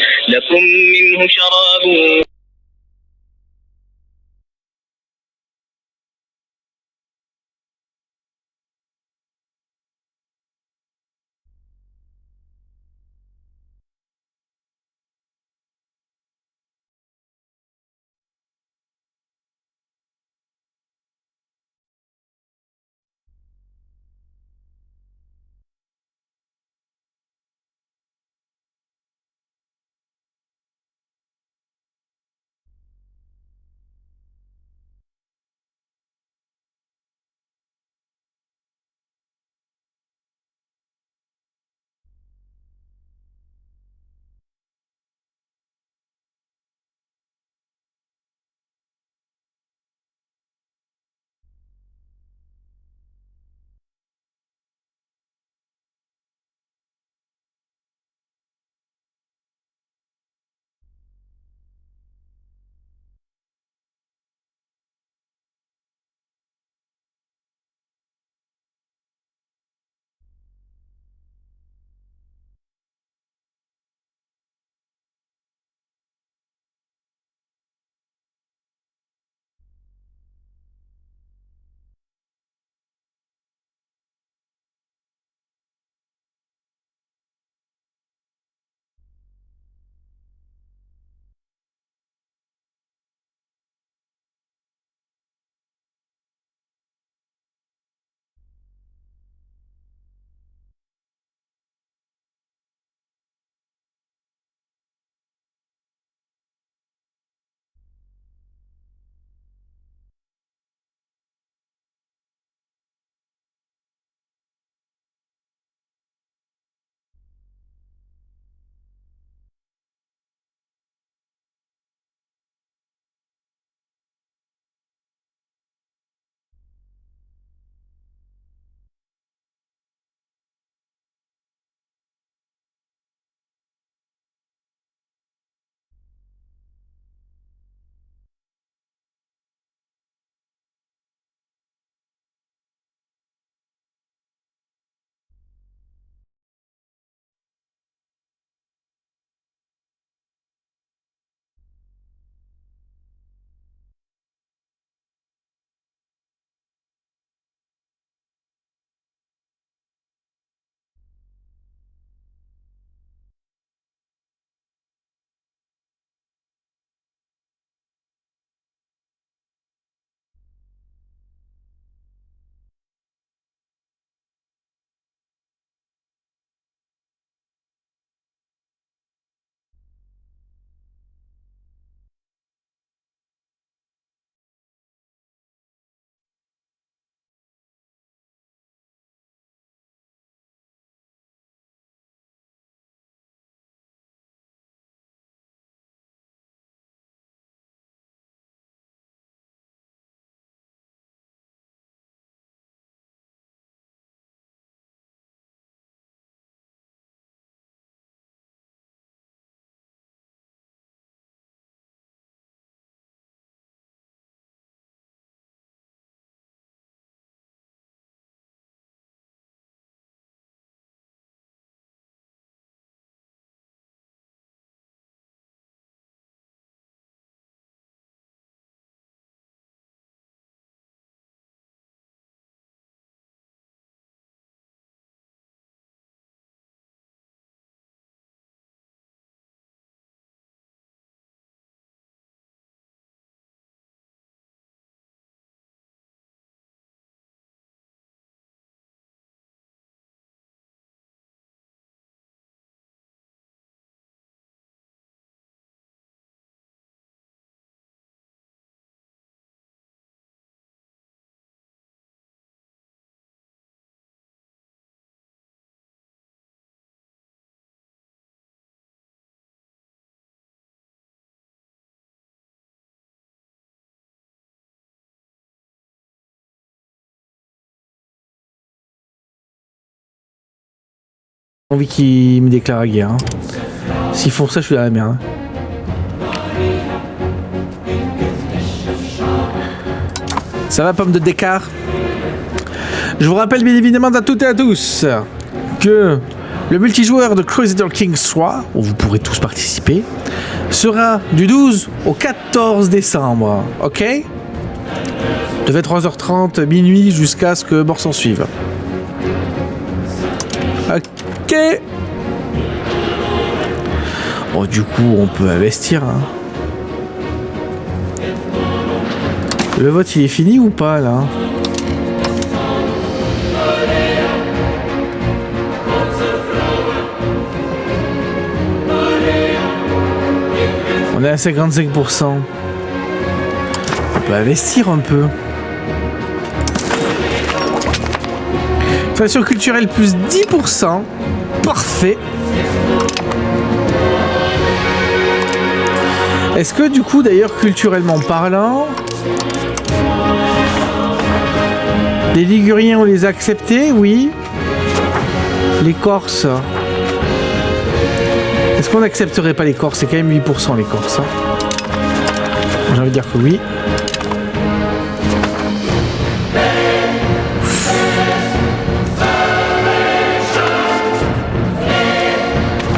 envie qu'ils me déclarent la guerre. Hein. S'ils font ça, je suis dans la merde. Hein. Ça va, pomme de Descartes? Je vous rappelle bien évidemment à toutes et à tous que le multijoueur de Crusader Kings 3, où vous pourrez tous participer, sera du 12 au 14 décembre. Ok? De 23h30 minuit jusqu'à ce que mort s'en suive. Ok. Bon, du coup, on peut investir. Hein. Le vote, il est fini ou pas, là? On est à 55%. On peut investir un peu. Inflation culturelle plus 10%. Parfait. Est-ce que du coup, d'ailleurs, culturellement parlant, les Liguriens, on les a acceptés? Oui. Les Corses. Est-ce qu'on n'accepterait pas les Corses? C'est quand même 8% les Corses. Hein. J'ai envie de dire que oui.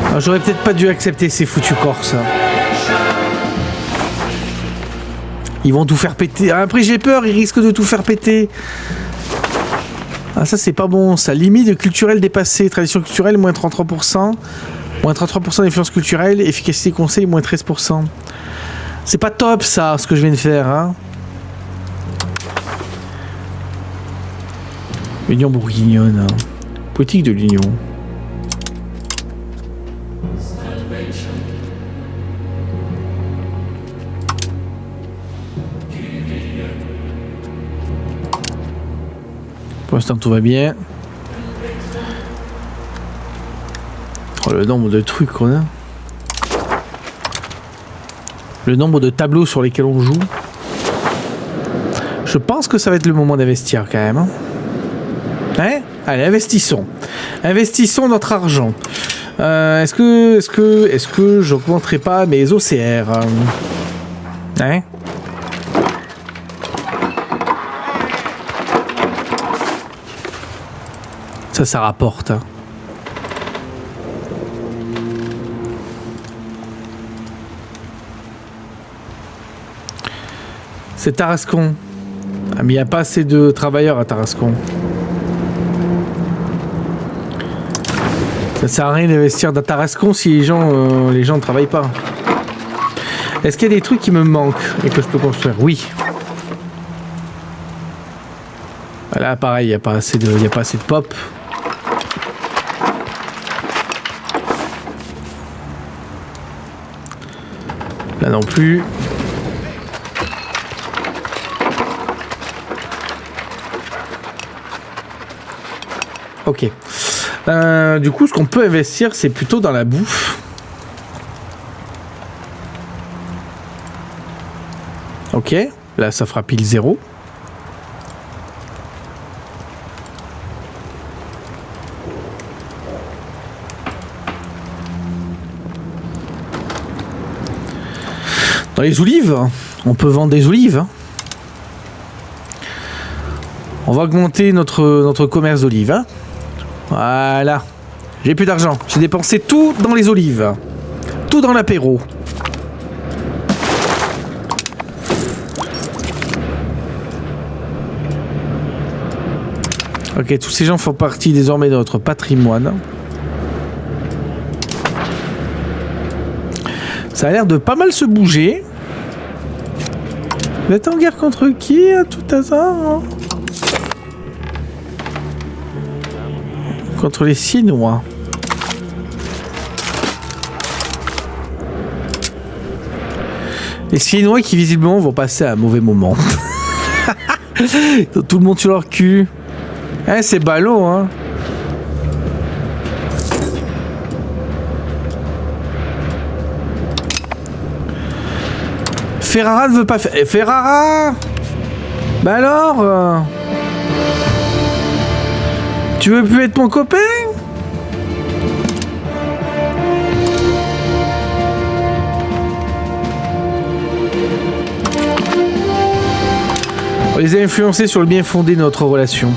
Alors, j'aurais peut-être pas dû accepter ces foutus Corses. Ils vont tout faire péter. Après j'ai peur, ils risquent de tout faire péter. Ah ça c'est pas bon, ça. Limite culturelle dépassée. Tradition culturelle, moins 33%. Moins 33% d'influence culturelle. Efficacité conseil, moins 13%. C'est pas top ça, ce que je viens de faire. Hein. Union bourguignonne. Hein. Politique de l'Union. Pour l'instant tout va bien. Oh, le nombre de trucs qu'on a. Le nombre de tableaux sur lesquels on joue. Je pense que ça va être le moment d'investir quand même. Hein? Allez, investissons. Investissons notre argent. Est-ce que j'augmenterai pas mes OCR? Hein? Ça rapporte. C'est Tarascon. Ah, mais il n'y a pas assez de travailleurs à Tarascon. Ça sert à rien d'investir dans Tarascon si les gens ne travaillent pas. Est-ce qu'il y a des trucs qui me manquent et que je peux construire? Oui. Là, pareil, il n'y a pas assez de pop. Là non plus. Ok. Du coup, ce qu'on peut investir, c'est plutôt dans la bouffe. Ok. Là, ça fera pile 0. Dans les olives, on peut vendre des olives. On va augmenter notre commerce d'olives. Hein. Voilà. J'ai plus d'argent. J'ai dépensé tout dans les olives. Tout dans l'apéro. Ok, tous ces gens font partie désormais de notre patrimoine. Ça a l'air de pas mal se bouger. Vous êtes en guerre contre qui à tout hasard? Hein? Contre les Chinois. Les Chinois qui visiblement vont passer à un mauvais moment. Tout le monde sur leur cul. Eh, c'est ballot, hein. Ferrara ne veut pas faire... Ferrara! Bah alors tu veux plus être mon copain? les a influencés sur le bien fondé de notre relation.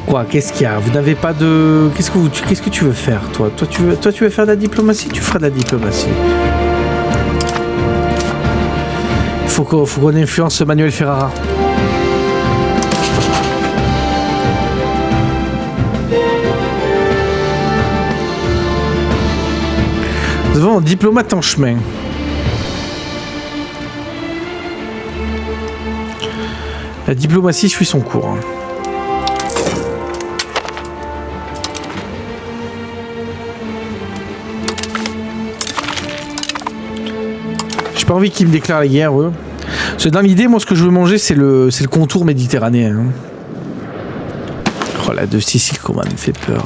Quoi? Qu'est-ce qu'il y a? Vous n'avez pas de... Qu'est-ce que tu veux faire, toi? Toi, tu veux faire de la diplomatie? Tu feras de la diplomatie. Faut qu'on influence Manuel Ferrara. Nous avons un diplomate en chemin. La diplomatie suit son cours. J'ai pas envie qu'ils me déclarent la guerre, eux. Parce que dans l'idée, moi, ce que je veux manger, c'est le contour méditerranéen. Oh, la de Sicile, comment elle me fait peur.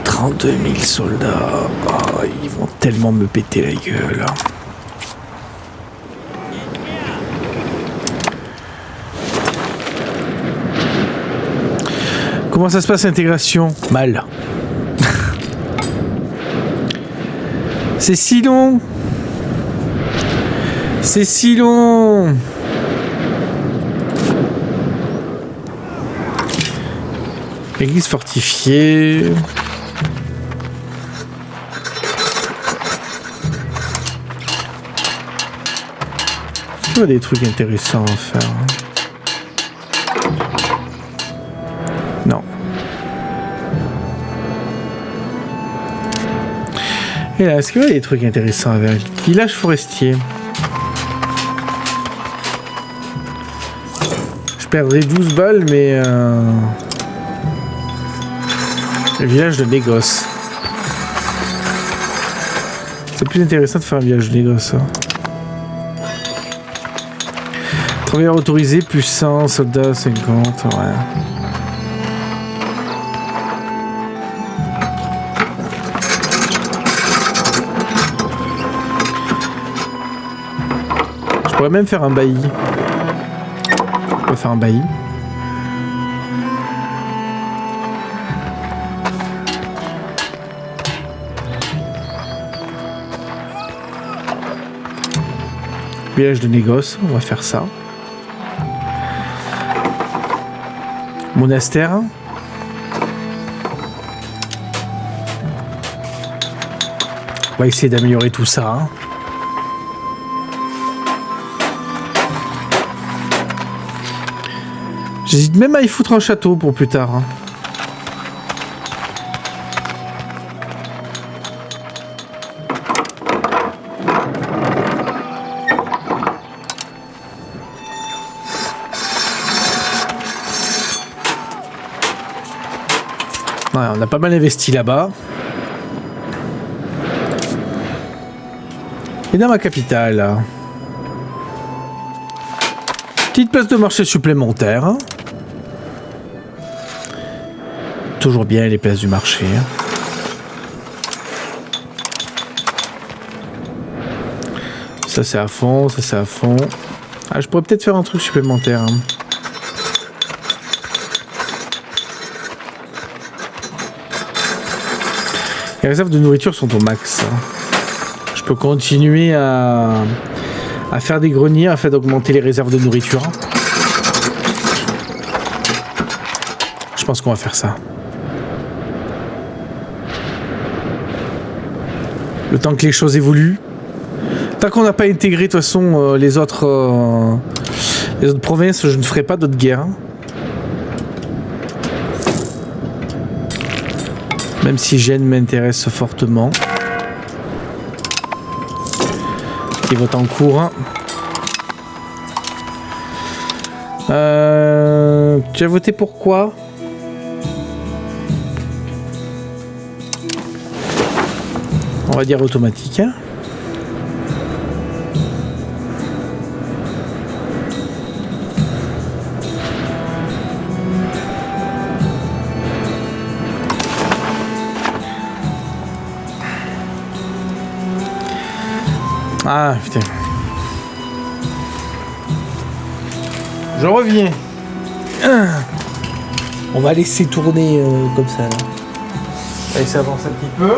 32 000 soldats. Oh, ils vont tellement me péter la gueule. Comment ça se passe l'intégration? Mal. C'est si long. C'est si long. Église fortifiée. Il y a des trucs intéressants à faire. Non. Et là, est-ce qu'il y a des trucs intéressants à faire? Village forestier. Je perdrai 12 balles, mais... Le village de négoce. C'est plus intéressant de faire un village de négoce. Hein. Travailleur autorisé, plus 100, soldats 50, ouais. Je pourrais même faire un bailli. On va faire un bailli. Village de négoce, on va faire ça. Monastère. On va essayer d'améliorer tout ça. Hein. J'hésite même à y foutre un château pour plus tard. Hein. Ouais, on a pas mal investi là-bas. Et dans ma capitale, là. Petite place de marché supplémentaire. Hein. Toujours bien les places du marché. Hein. Ça c'est à fond, ça c'est à fond. Ah, je pourrais peut-être faire un truc supplémentaire. Hein. Les réserves de nourriture sont au max. Je peux continuer à faire des greniers afin d'augmenter les réserves de nourriture. Je pense qu'on va faire ça. Le temps que les choses évoluent. Tant qu'on n'a pas intégré de toute façon les autres provinces, je ne ferai pas d'autres guerres. Même si Gênes m'intéresse fortement. Qui vote en cours. Tu as voté pour quoi? On va dire automatique. Hein. Ah putain. Je reviens. On va laisser tourner comme ça. Là. On va laisser avancer un petit peu.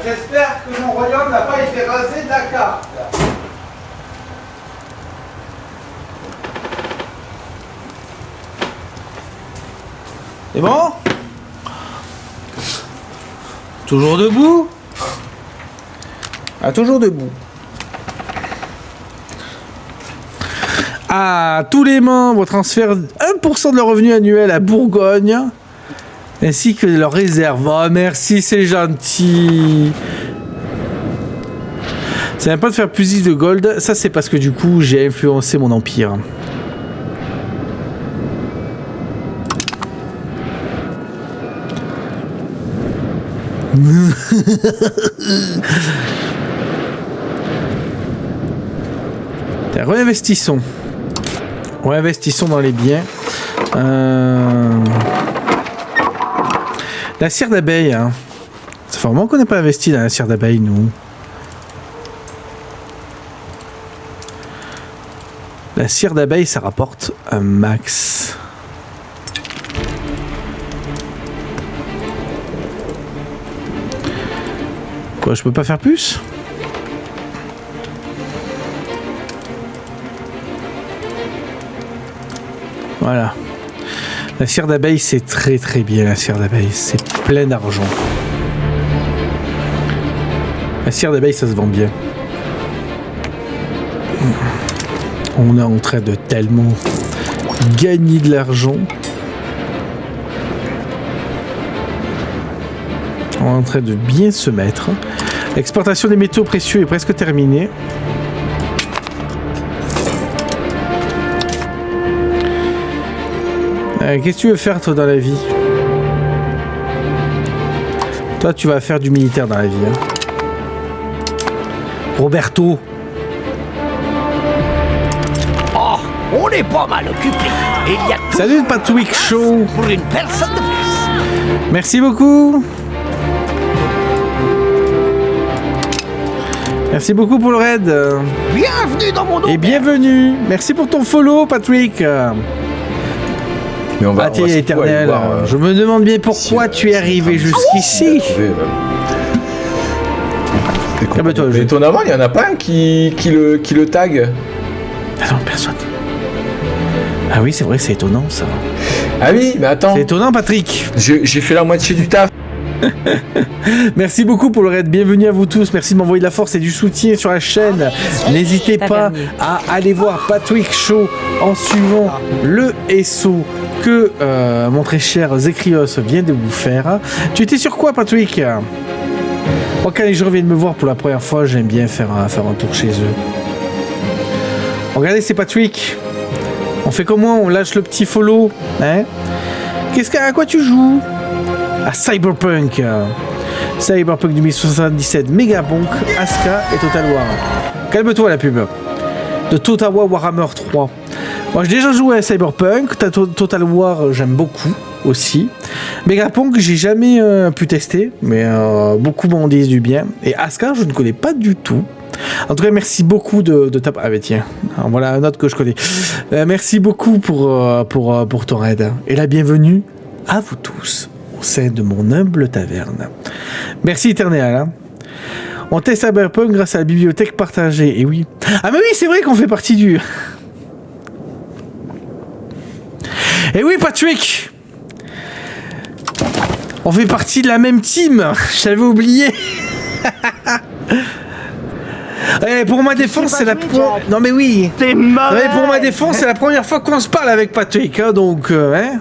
J'espère que mon royaume n'a pas été rasé de la carte. C'est bon? Toujours debout? Ah, toujours debout. Ah, tous les membres transfèrent 1% de leur revenu annuel à Bourgogne, ainsi que leurs réserves. Oh, merci, c'est gentil. Ça n'aime pas de faire plus de gold. Ça, c'est parce que du coup, j'ai influencé mon empire. Réinvestissons. Réinvestissons dans les biens. La cire d'abeille. Hein. Ça fait vraiment qu'on n'a pas investi dans la cire d'abeille, nous. La cire d'abeille, ça rapporte un max. Quoi, je peux pas faire plus ? Voilà. La cire d'abeille, c'est très très bien, la cire d'abeille. C'est plein d'argent. La cire d'abeille, ça se vend bien. On est en train de tellement gagner de l'argent. On est en train de bien se mettre. L'exportation des métaux précieux est presque terminée. Qu'est-ce que tu veux faire, toi, dans la vie? Toi, tu vas faire du militaire dans la vie. Hein. Roberto. Oh, on est pas mal occupé. Il y a tout Salut, Patrick Show. pour une personne de plus. Merci beaucoup. Merci beaucoup pour le raid. Bienvenue dans mon Et bienvenue. Merci pour ton follow, Patrick. Mais on va Pâté surtout éternel, aller voir, je me demande bien pourquoi tu es arrivé jusqu'ici. Ah bah toi, Mais étonnamment, il n'y en a pas un qui le tag. Ah non, personne. Ah oui, c'est vrai, c'est étonnant ça. Ah oui, mais attends, C'est étonnant, Patrick. j'ai fait la moitié du taf. Merci beaucoup pour le raid. Bienvenue à vous tous. Merci de m'envoyer de la force et du soutien sur la chaîne. N'hésitez pas à aller voir Patrick Show en suivant le SO que mon très cher Zekrios vient de vous faire. Tu étais sur quoi, Patrick? Moi, quand les gens viennent me voir pour la première fois, j'aime bien faire un tour chez eux. Regardez, c'est Patrick. On fait comment? On lâche le petit follow, hein? À quoi tu joues? À Cyberpunk. Cyberpunk 2077, Megapunk, Asuka et Total War. Calme-toi la pub. De Total War Warhammer 3. Moi j'ai déjà joué à Cyberpunk, Total War j'aime beaucoup aussi. Megapunk j'ai jamais pu tester, mais beaucoup m'en disent du bien. Et Asuka je ne connais pas du tout. En tout cas merci beaucoup de ta... Ah bah tiens, voilà un autre que je connais. Merci beaucoup pour ton raid. Et la bienvenue à vous tous au sein de mon humble taverne. Merci Éternel. Hein. On teste Cyberpunk grâce à la bibliothèque partagée. Et oui. Ah mais oui, c'est vrai qu'on fait partie du... Et oui, Patrick. On fait partie de la même team. J'avais oublié. Et pour ma défense, c'est la Non mais oui. C'est mauvais. Pour ma défense, c'est la première fois qu'on se parle avec Patrick. Hein, donc, hein.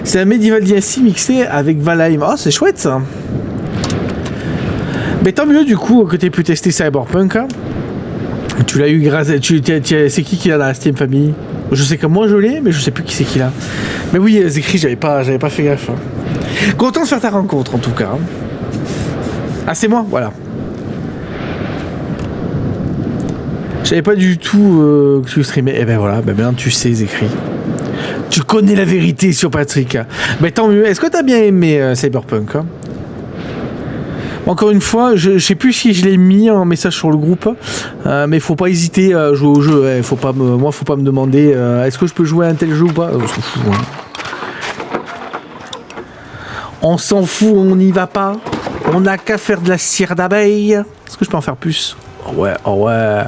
C'est un Medieval Dynasty mixé avec Valheim. Oh, c'est chouette ça. Mais tant mieux du coup que tu aies pu tester Cyberpunk. Hein. Tu l'as eu grâce. C'est qui l'a dans la Steam Family? Je sais que moi je l'ai, mais je sais plus qui c'est qui l'a. Mais oui, Zekri, j'avais pas fait gaffe. Hein. Content de faire ta rencontre en tout cas. Hein. Ah, c'est moi, voilà. Je savais pas du tout que tu streamais. Et ben voilà, ben maintenant tu sais, Zekri. Tu connais la vérité sur Patrick. Mais tant mieux. Est-ce que t'as bien aimé Cyberpunk? Hein? Encore une fois, je sais plus si je l'ai mis en message sur le groupe, mais faut pas hésiter à jouer au jeu. Hein. Faut pas me demander est-ce que je peux jouer à un tel jeu ou pas. On s'en fout. Hein. On s'en fout, on n'y va pas. On n'a qu'à faire de la cire d'abeille. Est-ce que je peux en faire plus? Oh ouais, oh ouais.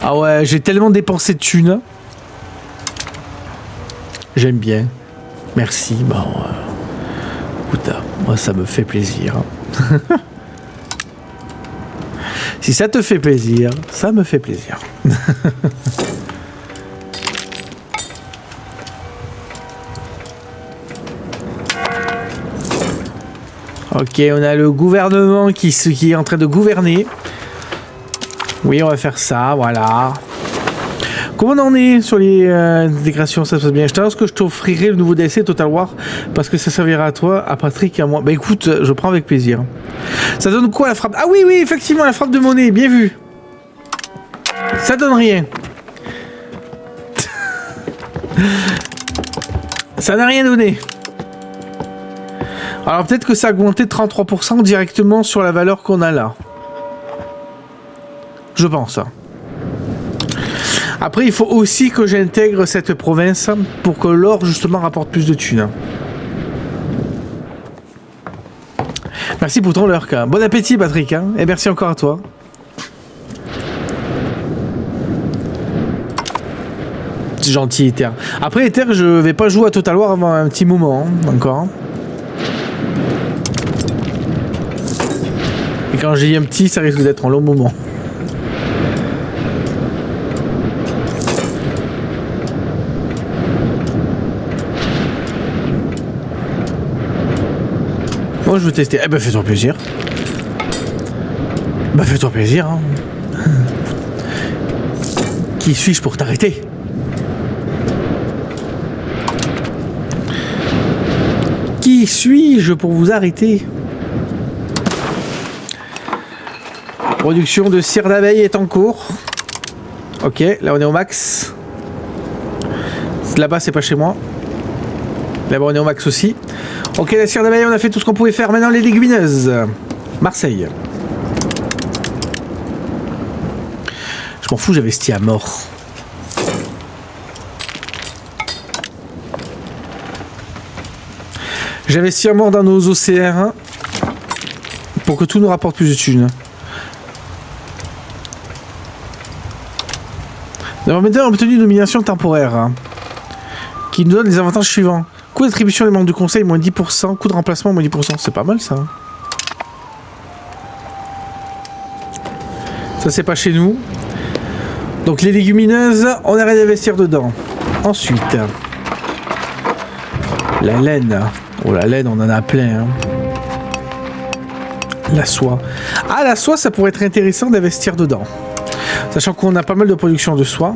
Ah ouais, j'ai tellement dépensé de thunes. J'aime bien. Merci. Bon, écoute, moi ça me fait plaisir. Si ça te fait plaisir, ça me fait plaisir. Ok, on a le gouvernement qui est en train de gouverner. Oui, on va faire ça, voilà. Comment on en est sur les décorations? Ça se passe bien. Je t'annonce que je t'offrirai le nouveau DLC Total War parce que ça servira à toi, à Patrick et à moi. Bah écoute, je prends avec plaisir. Ça donne quoi la frappe? Ah oui, oui, effectivement, la frappe de monnaie, bien vu. Ça donne rien. Ça n'a rien donné. Alors peut-être que ça a augmenté de 33% directement sur la valeur qu'on a là. Je pense. Après, il faut aussi que j'intègre cette province pour que l'or, justement, rapporte plus de thunes. Merci pour ton lurk. Bon appétit, Patrick. Hein, et merci encore à toi. C'est gentil, Ether. Après, Ether, je vais pas jouer à Total War avant un petit moment, hein, encore. Et quand j'ai dit un petit, ça risque d'être un long moment. Moi, je veux tester. Eh ben, fais-toi plaisir. Bah, fais-toi plaisir. Hein. Qui suis-je pour t'arrêter? Qui suis-je pour vous arrêter? Production de cire d'abeille est en cours. Ok, là on est au max. Là-bas, c'est pas chez moi. Là-bas, on est au max aussi. Ok, la cire d'abeille, on a fait tout ce qu'on pouvait faire. Maintenant, les légumineuses. Marseille. Je m'en fous, j'investis à mort. J'investis à mort dans nos OCR pour que tout nous rapporte plus de thunes. Nous avons maintenant obtenu une nomination temporaire qui nous donne les avantages suivants. Coût d'attribution des membres du conseil, moins 10%. Coût de remplacement, moins 10%. C'est pas mal, ça. Ça, c'est pas chez nous. Donc, les légumineuses, on arrête d'investir dedans. Ensuite, la laine. Oh, la laine, on en a plein. Hein. La soie. Ah, la soie, ça pourrait être intéressant d'investir dedans. Sachant qu'on a pas mal de production de soie.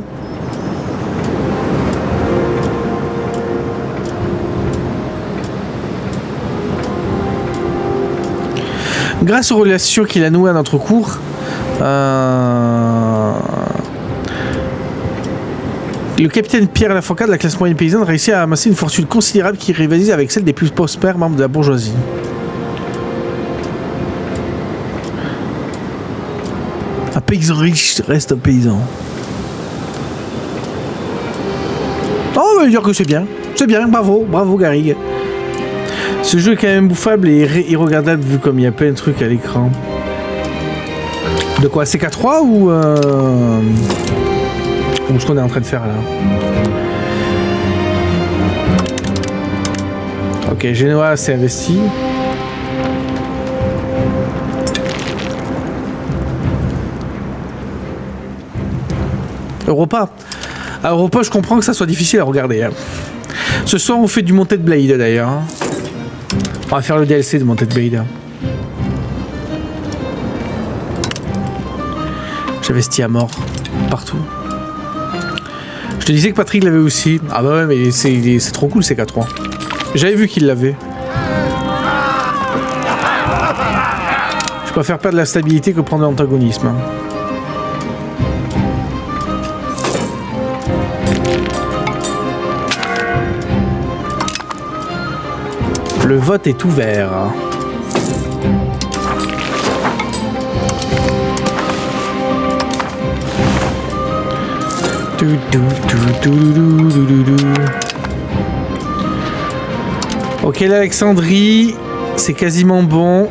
Grâce aux relations qu'il a nouées à notre cours, le capitaine Pierre Lafourcade de la classe moyenne paysanne a réussi à amasser une fortune considérable qui rivalise avec celle des plus prospères membres de la bourgeoisie. Un paysan riche reste un paysan. Oh, on va dire que c'est bien. C'est bien, bravo, bravo Garrigue. Ce jeu est quand même bouffable et irregardable vu comme il y a plein de trucs à l'écran. De quoi, CK3 ou ce qu'on est en train de faire là? Ok, Genoa s'est investi. Europa. À Europa, je comprends que ça soit difficile à regarder. Hein. Ce soir, on fait du Mounted Blade d'ailleurs. Hein. On va faire le DLC de Mounted Blade. J'investis à mort. Partout. Je te disais que Patrick l'avait aussi. Ah bah ouais, mais c'est trop cool ces K3. J'avais vu qu'il l'avait. Je préfère perdre la stabilité que prendre l'antagonisme. Hein. Le vote est ouvert. Ok, l'Alexandrie, c'est quasiment bon.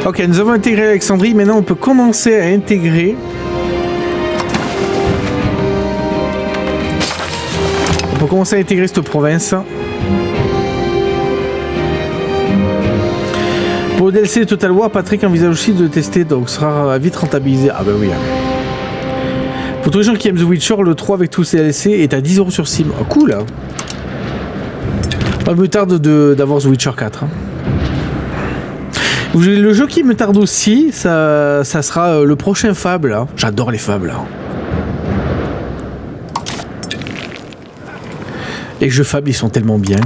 Ok, nous avons intégré Alexandrie. Maintenant, on peut commencer à intégrer. On peut commencer à intégrer cette province. Pour le DLC de Total War, Patrick envisage aussi de le tester, donc sera vite rentabilisé. Ah bah oui. Pour tous les gens qui aiment The Witcher, le 3 avec tous ses DLC est à 10€ sur Steam. Oh, cool. Hein. Moi, il me tarde d'avoir The Witcher 4. Hein. Le jeu qui me tarde aussi, ça sera le prochain Fable. Hein. J'adore les Fables. Hein. Les jeux Fable, ils sont tellement bien.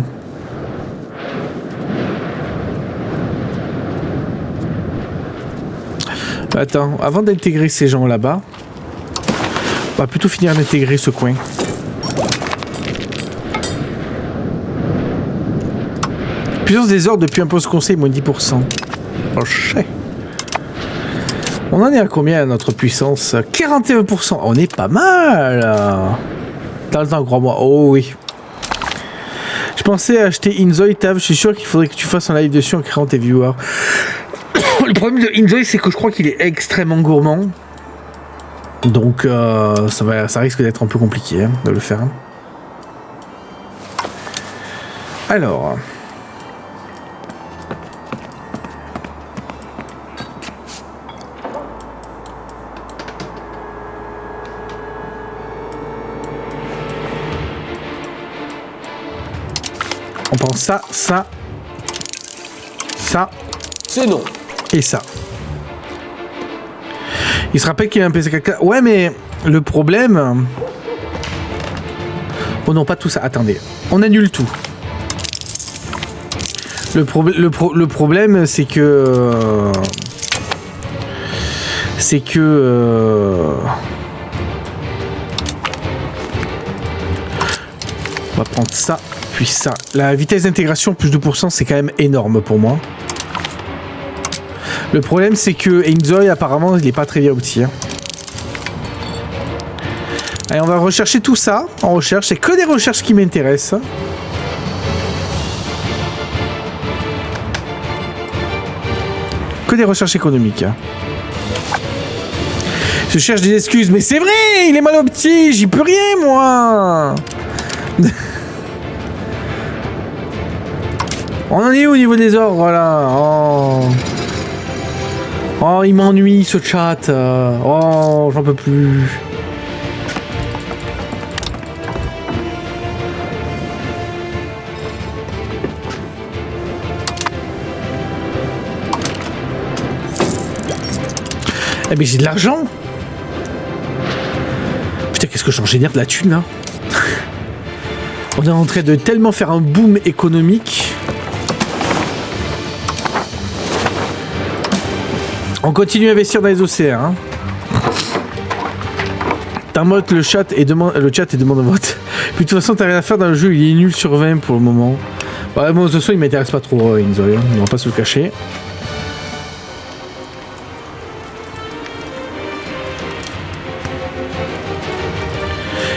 Attends, avant d'intégrer ces gens là-bas, on va plutôt finir d'intégrer ce coin. Puissance des ordres depuis un poste conseil, moins 10%. Oh, chais. On en est à combien à notre puissance? 41%. On est pas mal. T'as le temps, crois-moi. Oh oui. Je pensais acheter Inzoi, Tav. Je suis sûr qu'il faudrait que tu fasses un live dessus en créant tes viewers. Le problème de Inzoi, c'est que je crois qu'il est extrêmement gourmand. Donc, ça risque d'être un peu compliqué hein, de le faire. Alors. On prend ça. Ça. C'est non. Et ça. Il se rappelle qu'il y a un PC4. Ouais, mais le problème... Oh non, pas tout ça. Attendez. On annule tout. Le problème, c'est que... On va prendre ça, puis ça. La vitesse d'intégration, plus 2%, c'est quand même énorme pour moi. Le problème, c'est que Inzoi, apparemment, il n'est pas très bien outil. Hein. Allez, on va rechercher tout ça en recherche. C'est que des recherches qui m'intéressent. Que des recherches économiques. Hein. Je cherche des excuses, mais c'est vrai, il est mal opti, j'y peux rien, moi. On en est où au niveau des ordres, là? Oh, il m'ennuie, ce chat. Oh, j'en peux plus. Eh mais j'ai de l'argent. Putain, qu'est-ce que j'en génère de la thune, là. On est en train de tellement faire un boom économique. On continue à investir dans les océans. Hein. T'invoques le chat et demande un vote. Puis de toute façon, t'as rien à faire dans le jeu, il est nul sur 20 pour le moment. Ouais, moi, de toute façon, il m'intéresse pas trop, Inzoi. On va pas se le cacher.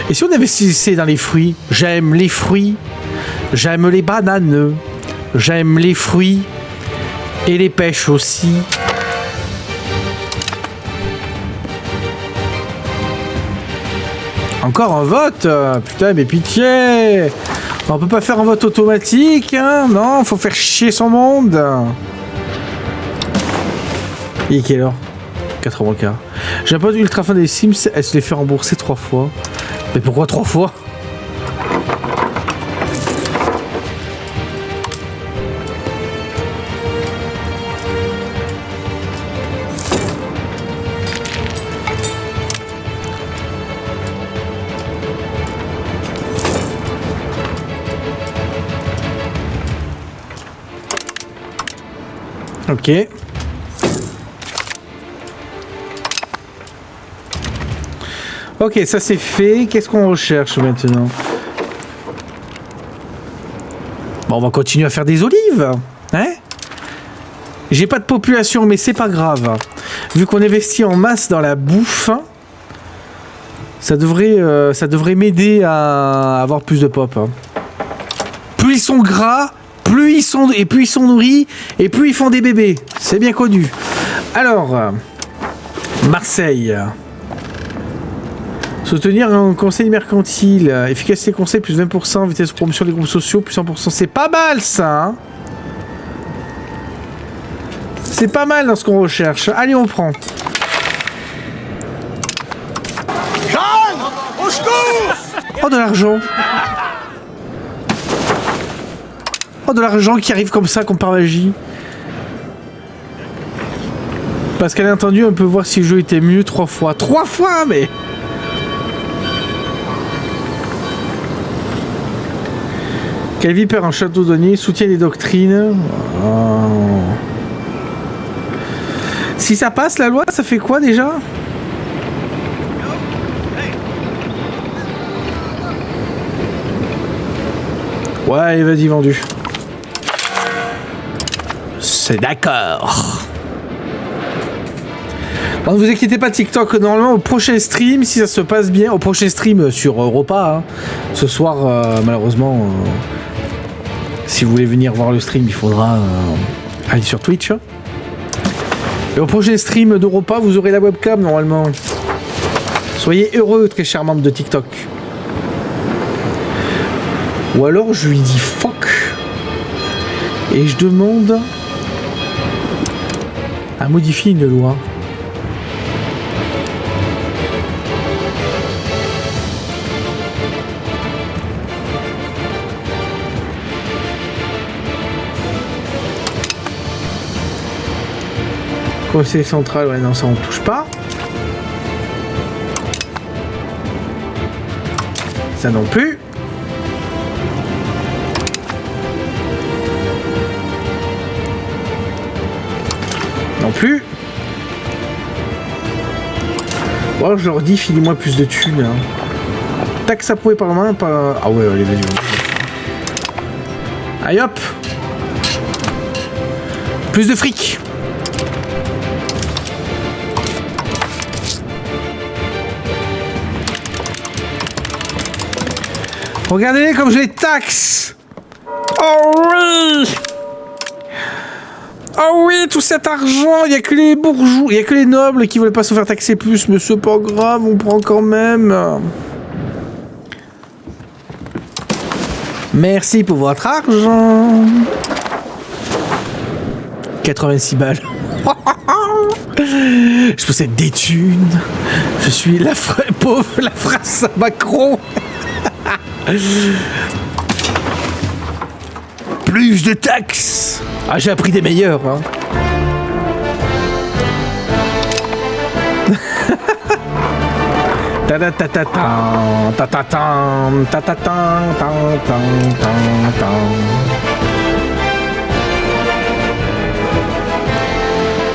Et si on investissait dans les fruits? J'aime les fruits. J'aime les bananes. J'aime les fruits. Et les pêches aussi. Encore un vote? Putain, mais pitié! On peut pas faire un vote automatique, hein? Non, faut faire chier son monde! Il est quelle heure? 4h15. J'ai un pote ultra fan des Sims, elle se les fait rembourser 3 fois. Mais pourquoi 3 fois? Ok. Ok, ça c'est fait. Qu'est-ce qu'on recherche maintenant? Bon, on va continuer à faire des olives. Hein? J'ai pas de population, mais c'est pas grave. Vu qu'on investit en masse dans la bouffe, ça devrait m'aider à avoir plus de pop. Hein. Plus ils sont gras, plus ils sont nourris, et plus ils font des bébés. C'est bien connu. Alors, Marseille. Soutenir un conseil mercantile. Efficacité conseil, plus 20%. Vitesse de promotion des groupes sociaux, plus 100%. C'est pas mal, ça, hein. C'est pas mal dans ce qu'on recherche. Allez, on prend. Oh, de l'argent. Oh, de l'argent qui arrive comme ça, comme par magie. Parce qu'elle a entendu, on peut voir si le jeu était mieux 3 fois. 3 fois, mais... Calvi perd un château donné, soutient les doctrines. Oh. Si ça passe, la loi, ça fait quoi déjà? Ouais, allez, vas-y, vendu. C'est d'accord. Bon, ne vous inquiétez pas, TikTok, normalement, au prochain stream, si ça se passe bien, au prochain stream sur Europa, hein, ce soir, malheureusement, si vous voulez venir voir le stream, il faudra aller sur Twitch. Et au prochain stream d'Europa, vous aurez la webcam, normalement. Soyez heureux, très chers membres de TikTok. Ou alors, je lui dis fuck. Et je demande à modifier une loi. Conseil central, ouais, non, ça on touche pas. Ça non plus. Non plus. Bon, je leur dis, filez-moi plus de thunes. Hein. Taxe approuvée par la main, pas... Ah ouais, allez, vas-y. Allez hop. Plus de fric. Regardez comme je les taxe. Oh oui. Oh oui, tout cet argent, il n'y a que les bourgeois, il n'y a que les nobles qui veulent pas se faire taxer plus, mais c'est pas grave, on prend quand même. Merci pour votre argent. 86 balles. Je possède des thunes. Je suis la pauvre, la phrase à Macron. Plus de taxes. Ah, j'ai appris des meilleurs, hein.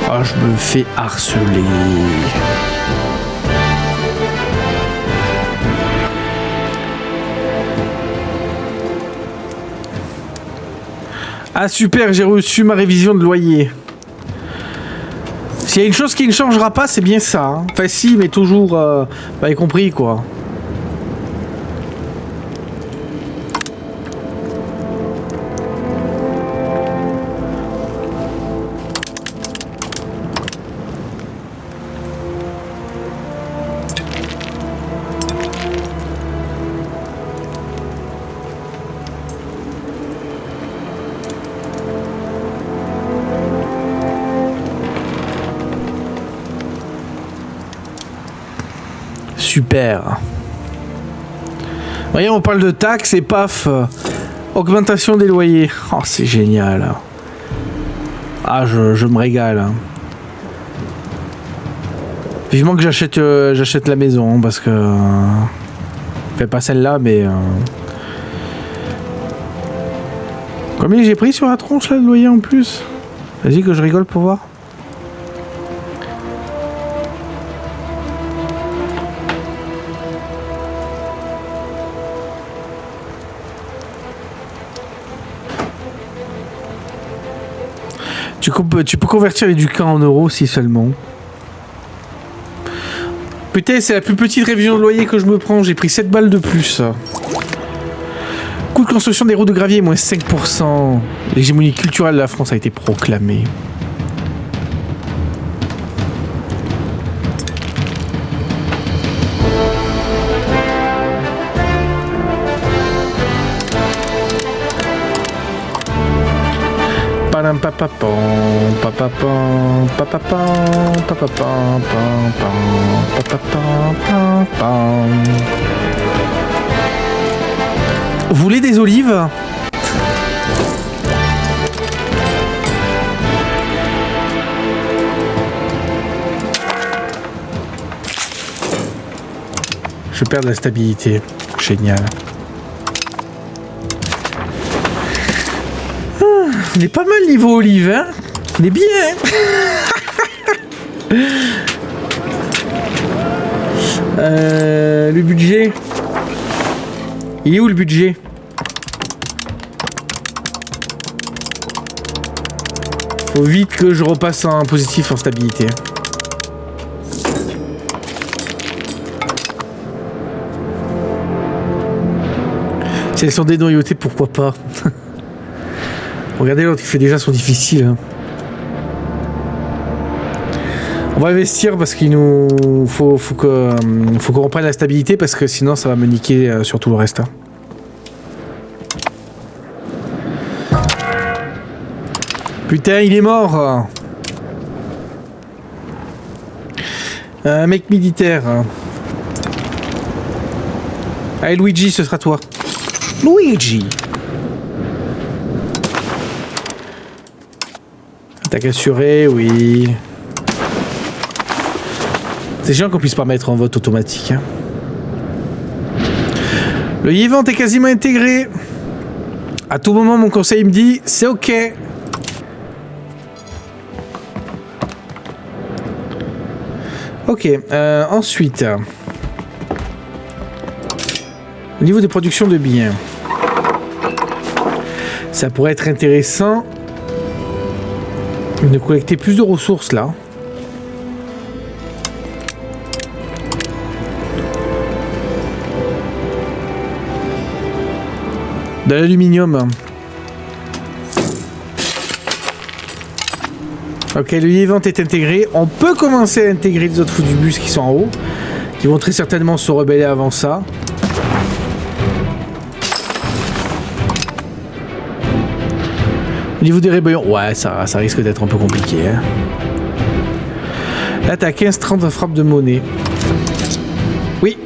Ah, je me fais harceler. Ah super, j'ai reçu ma révision de loyer. S'il y a une chose qui ne changera pas, c'est bien ça. Hein. Enfin si, mais toujours, vous avez compris quoi. Super. Voyez, on parle de taxes et paf, augmentation des loyers. Oh, c'est génial. Ah, je me régale. Vivement que j'achète la maison parce que fait pas celle-là, mais combien j'ai pris sur la tronche là de loyer en plus? Vas-y que je rigole pour voir. Tu peux convertir les ducats en euros si seulement. Putain, c'est la plus petite révision de loyer que je me prends. J'ai pris 7 balles de plus. Coût de construction des routes de gravier, moins 5%. L'hégémonie culturelle de la France a été proclamée. Vous voulez des olives? Je perds de la stabilité. Génial. Il est pas mal niveau olive, hein? Il est bien, le budget. Il est où le budget? Faut vite que je repasse en positif en stabilité. Si elles sont dénoyautées, pourquoi pas? Regardez l'autre qui fait déjà son difficile. Hein. On va investir parce qu'il nous faut qu'on reprenne la stabilité parce que sinon ça va me niquer sur tout le reste. Hein. Putain, il est mort. Un mec militaire. Allez Luigi, ce sera toi. Luigi. Attaque assurée, oui. C'est chiant qu'on puisse pas mettre en vote automatique. Hein. Le Yévent est quasiment intégré. À tout moment, mon conseil me dit c'est ok. Ok, ensuite. Au niveau des productions de biens. Ça pourrait être intéressant de collecter plus de ressources là. De l'aluminium. Ok, le Yévent est intégré. On peut commencer à intégrer les autres fous du bus qui sont en haut. Qui vont très certainement se rebeller avant ça. Au niveau des rébellions, ouais, ça risque d'être un peu compliqué. Hein. Là, t'as 15-30 de frappe de monnaie. Oui.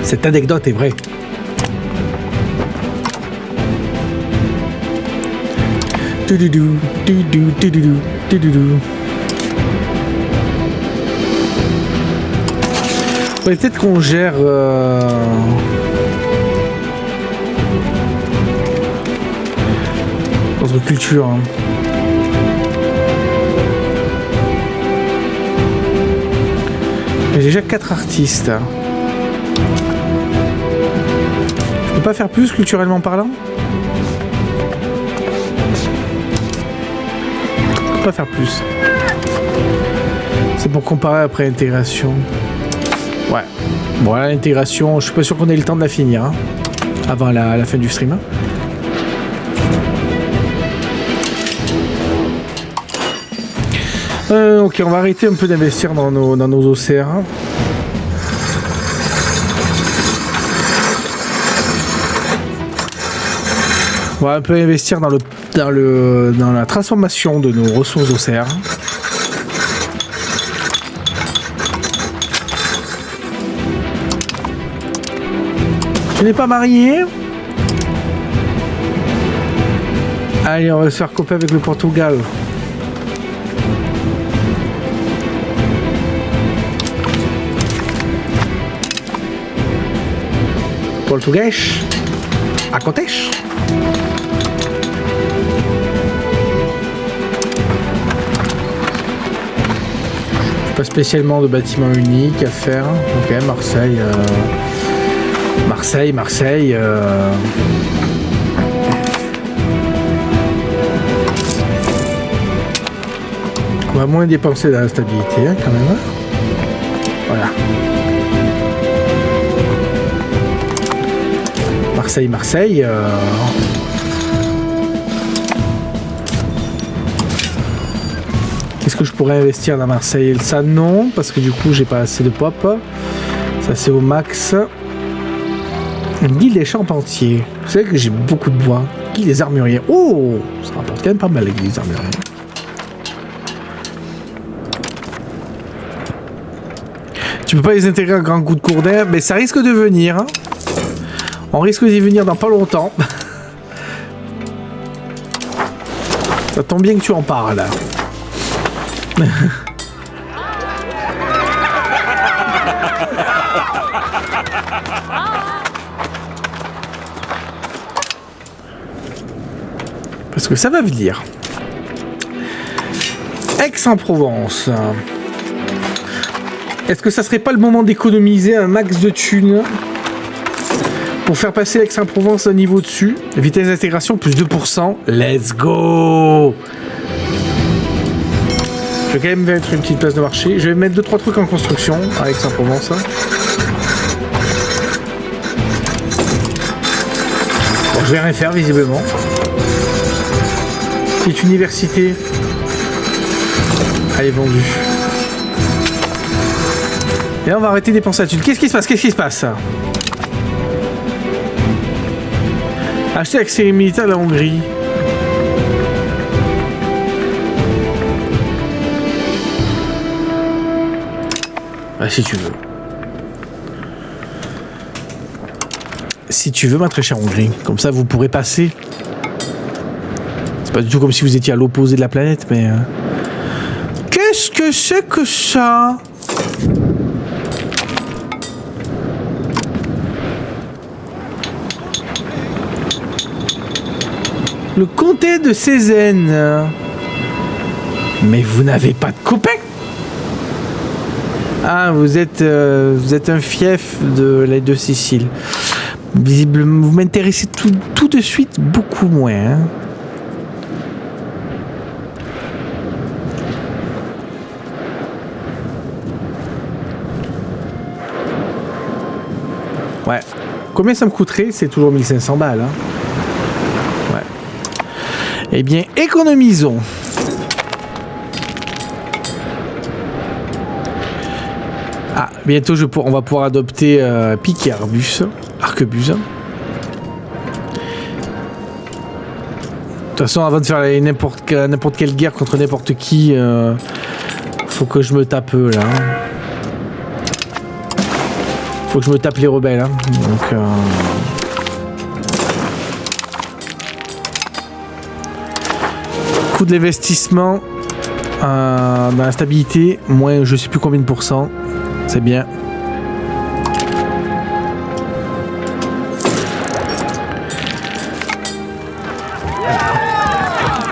Cette anecdote est vraie. Tudoudou, tudoudou, tudoudou, tudoudou. Ouais, peut-être qu'on gère... notre culture. Hein. J'ai déjà 4 artistes. Je peux pas faire plus culturellement parlant? Je peux pas faire plus. C'est pour comparer après intégration. Ouais. Bon, là, l'intégration, je suis pas sûr qu'on ait le temps de la finir. Hein, avant la fin du stream. Ok, on va arrêter un peu d'investir dans nos OCR. On va un peu investir dans la transformation de nos ressources OCR. Tu n'es pas marié? Allez, on va se faire copain avec le Portugal. Portugais? Acontece? Pas spécialement de bâtiment unique à faire. Ok, Marseille. Marseille. On va moins dépenser dans la stabilité, hein, quand même. Voilà. Marseille. Qu'est-ce que je pourrais investir dans Marseille? Ça non, parce que du coup j'ai pas assez de pop. Ça c'est au max. Guilde des charpentiers. Vous savez que j'ai beaucoup de bois. Guilde des armuriers. Oh, ça rapporte quand même pas mal les guildes des armuriers. Tu peux pas les intégrer à un grand coup de cours d'air, mais ça risque de venir. Hein. On risque d'y venir dans pas longtemps. Ça tombe bien que tu en parles. Parce que ça va venir. Aix-en-Provence. Est-ce que ça serait pas le moment d'économiser un max de thunes pour faire passer Aix-en-Provence un niveau dessus? Vitesse d'intégration plus 2%. Let's go! Je vais quand même mettre une petite place de marché. Je vais mettre 2-3 trucs en construction à Aix-en-Provence. Bon, je vais rien faire visiblement. Petite université. Elle est vendue. Et là on va arrêter de dépenser là-dessus. Qu'est-ce qui se passe? Acheter accès militaire à la Hongrie. Ah, si tu veux. Si tu veux, ma très chère Hongrie. Comme ça, vous pourrez passer. C'est pas du tout comme si vous étiez à l'opposé de la planète, mais... Qu'est-ce que c'est que ça? Le comté de Cézanne. Mais vous n'avez pas de copains? Ah, vous êtes un fief de la de Sicile. Visiblement, vous m'intéressez tout de suite beaucoup moins. Hein. Ouais. Combien ça me coûterait? C'est toujours 1500 balles. Hein. Ouais. Eh bien, économisons. Ah, bientôt on va pouvoir adopter Pic et Arquebuse. De toute façon, avant de faire n'importe quelle guerre contre n'importe qui, faut que je me tape là. Faut que je me tape les rebelles. Hein. Donc, coût de l'investissement dans la stabilité, moins je sais plus combien de pourcents. C'est bien.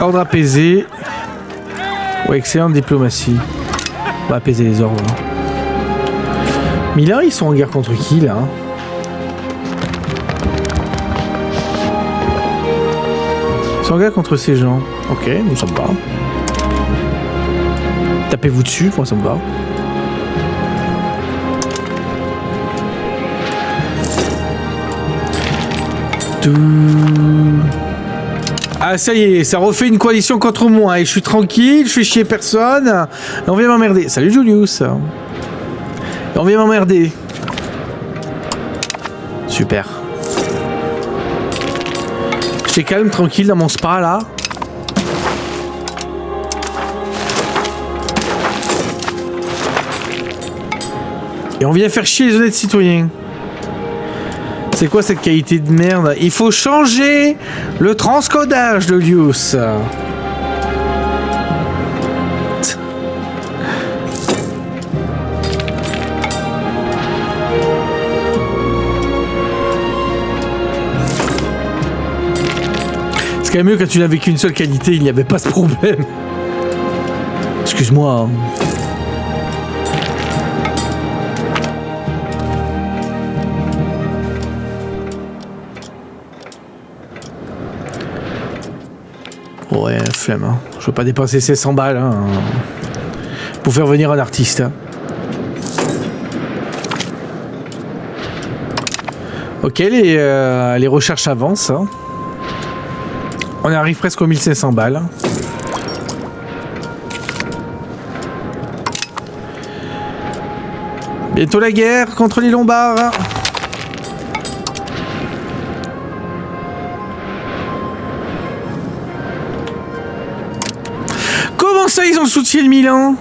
Ordre apaisé. Ouais, excellente diplomatie. On va apaiser les ordres. Mais là, ils sont en guerre contre qui, là? Ils sont en guerre contre ces gens. Ok, nous sommes pas. Tapez-vous dessus, moi ça me va. Ah ça y est, ça refait une coalition contre moi et je suis tranquille, je fais chier personne et on vient m'emmerder. Salut Julius. Et on vient m'emmerder. Super. J'étais calme, tranquille dans mon spa là. Et on vient faire chier les honnêtes citoyens. C'est quoi cette qualité de merde? Il faut changer le transcodage de Lius. C'est quand même mieux quand tu n'avais qu'une seule qualité, il n'y avait pas ce problème. Excuse-moi. Ouais, flemme. Hein. Je veux pas dépenser 1600 balles hein, pour faire venir un artiste. Hein. Ok, les recherches avancent. Hein. On arrive presque aux 1500 balles. Bientôt la guerre contre les Lombards. Comment ça, ils ont le soutien de Milan?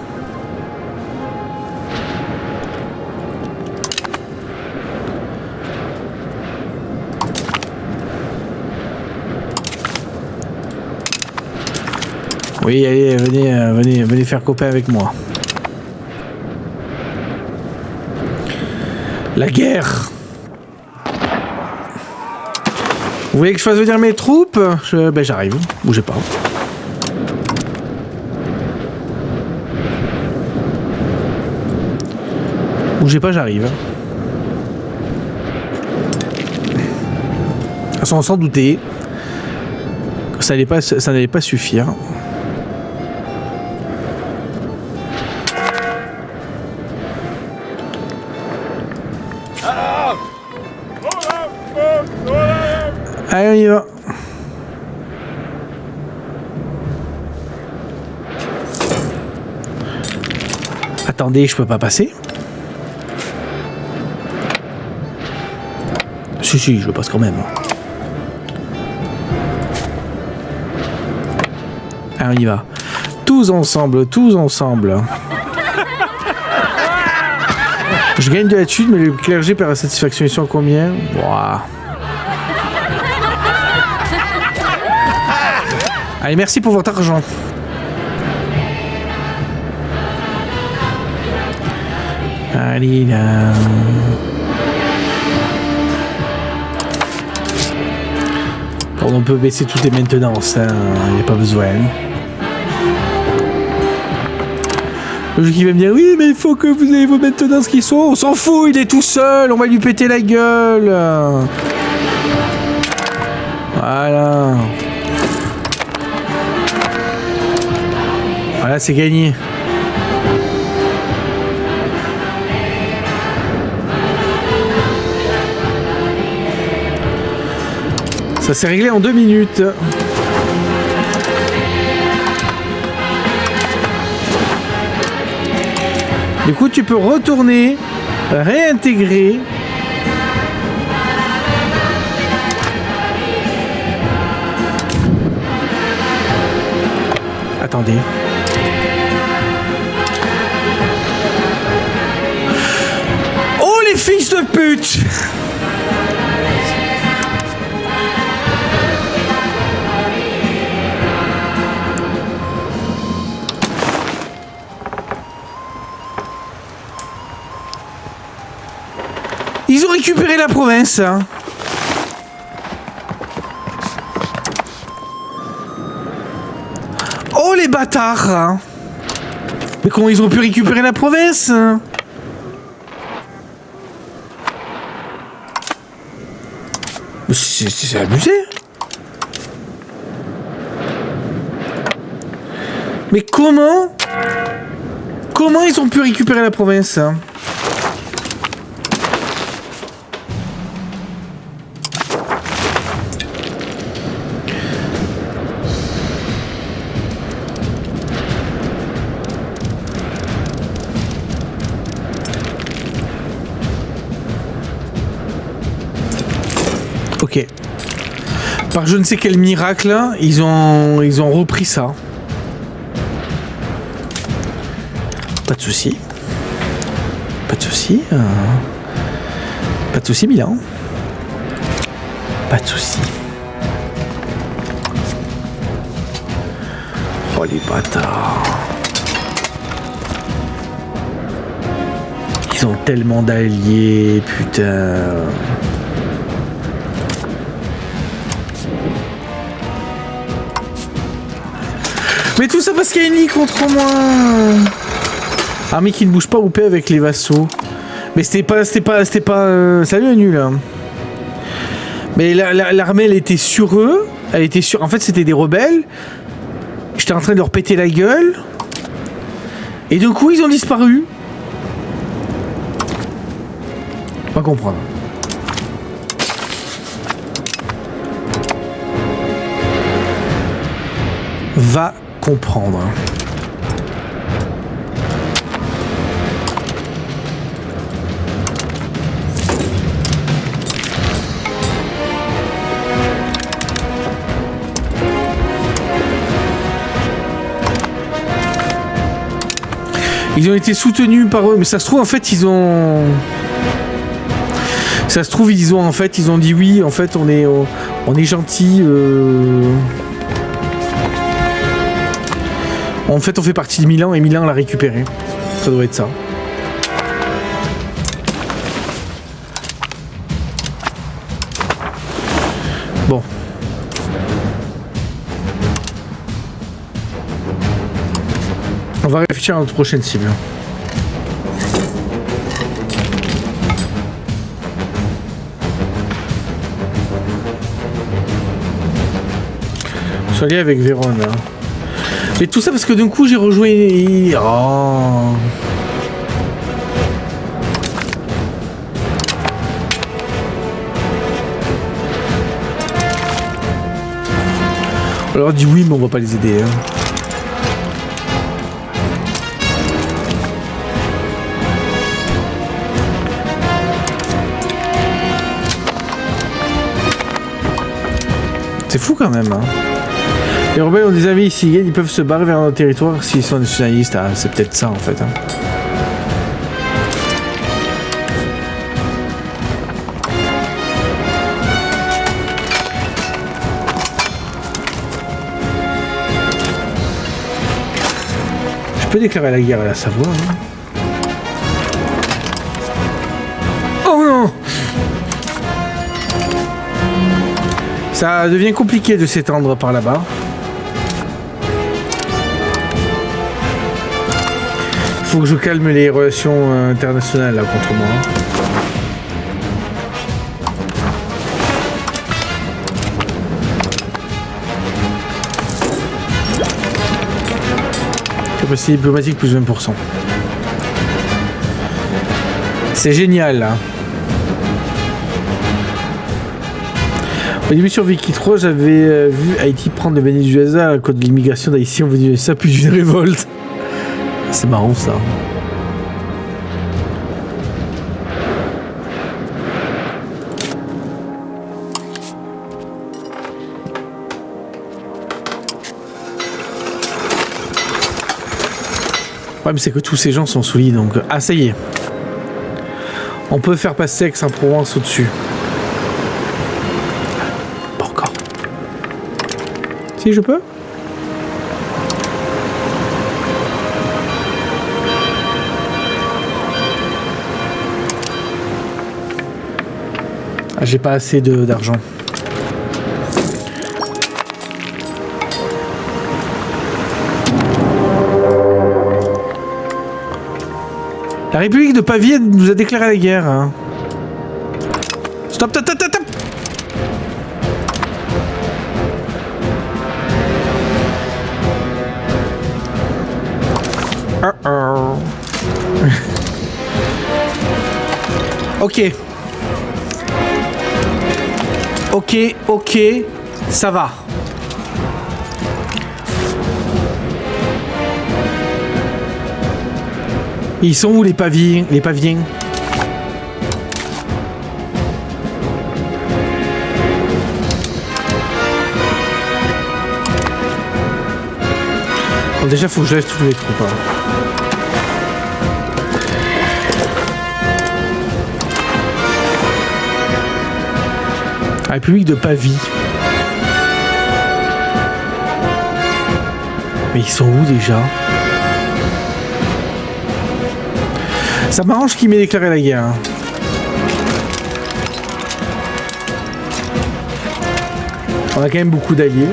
Oui, allez, venez faire copain avec moi. La guerre. Vous voulez que je fasse venir mes troupes? Ben j'arrive, bougez pas. Bougez pas, j'arrive. De toute façon, on s'en doutait. Ça n'allait pas suffire. Allez, on y va. Attendez, je peux pas passer. Si, je passe quand même. Allez, on y va. Tous ensemble. Je gagne de la thune, mais le clergé perd la satisfaction. Ils sont à combien? Wow. Allez, merci pour votre argent. Allez, là. Bon, on peut baisser toutes les maintenances, hein. Il n'y a pas besoin. Le jeu qui va me dire, oui, mais il faut que vous ayez vos maintenances qui sont... On s'en fout, il est tout seul, on va lui péter la gueule. Voilà. Voilà, c'est gagné. Ça s'est réglé en 2 minutes. Du coup, tu peux retourner, réintégrer. Attendez. Oh, les fils de pute! Ils ont récupéré la province. Hein. Oh les bâtards. Hein. Mais comment ils ont pu récupérer la province? C'est abusé. Mais comment ils ont pu récupérer la province? Hein. Ok. Par je ne sais quel miracle, ils ont repris ça. Pas de souci. Pas de souci. Pas de souci, Milan. Pas de souci. Oh les bâtards. Ils ont tellement d'alliés, putain. Mais tout ça parce qu'il y a une ligne contre moi. Armée qui ne bouge pas ou paix avec les vassaux. Mais c'était pas. Salut nul. Hein. Mais l'armée elle était sur eux. Elle était sur. En fait c'était des rebelles. J'étais en train de leur péter la gueule. Et du coup ils ont disparu. Pas comprendre. va comprendre. Ils ont été soutenus par eux, mais ça se trouve en fait ils ont... Ça se trouve ils ont dit oui, en fait on est gentil. En fait on fait partie de Milan et Milan l'a récupéré. Ça doit être ça. Bon. On va réfléchir à notre prochaine cible. Je suis allé avec Vérone. Hein. Et tout ça parce que d'un coup j'ai rejoué... Oh. On leur dit oui mais on va pas les aider. Hein. C'est fou quand même. Hein. Les rebelles ont des amis ici, ils peuvent se barrer vers notre territoire s'ils sont nationalistes. Ah, c'est peut-être ça en fait. Hein. Je peux déclarer la guerre à la Savoie. Hein. Oh non! Ça devient compliqué de s'étendre par là-bas. Faut que je calme les relations internationales là contre moi. Capacité diplomatique plus 20%. C'est génial là. Au début sur Wiki 3, j'avais vu Haïti prendre le Venezuela à cause de l'immigration d'Haïti en Venezuela puis d'une révolte. C'est marrant ça. Ouais, mais c'est que tous ces gens sont soulis donc. Ah, ça y est. On peut faire passer Aix-en-Provence au-dessus. Pas encore. Si je peux ? Ah, j'ai pas assez d'argent. La République de Pavie nous a déclaré la guerre. Hein. Stop, stop, stop, stop. Ok. Ok, ça va. Ils sont où les paviens? Bon, déjà, faut que je laisse tous les troupes. Hein. La République de Pavie. Mais ils sont où déjà? Ça m'arrange qu'il m'ait déclaré la guerre. On a quand même beaucoup d'alliés.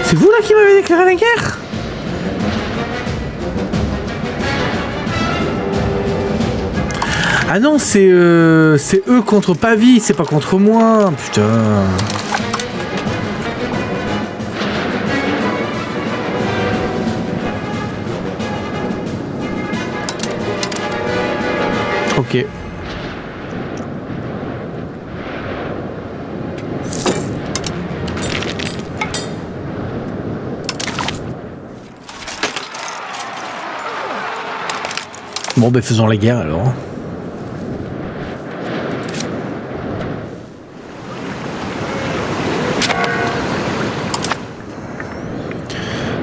C'est vous là qui m'avez déclaré la guerre? Ah non, c'est eux contre Pavie, c'est pas contre moi. Putain. Ok. Bon, ben faisons la guerre alors.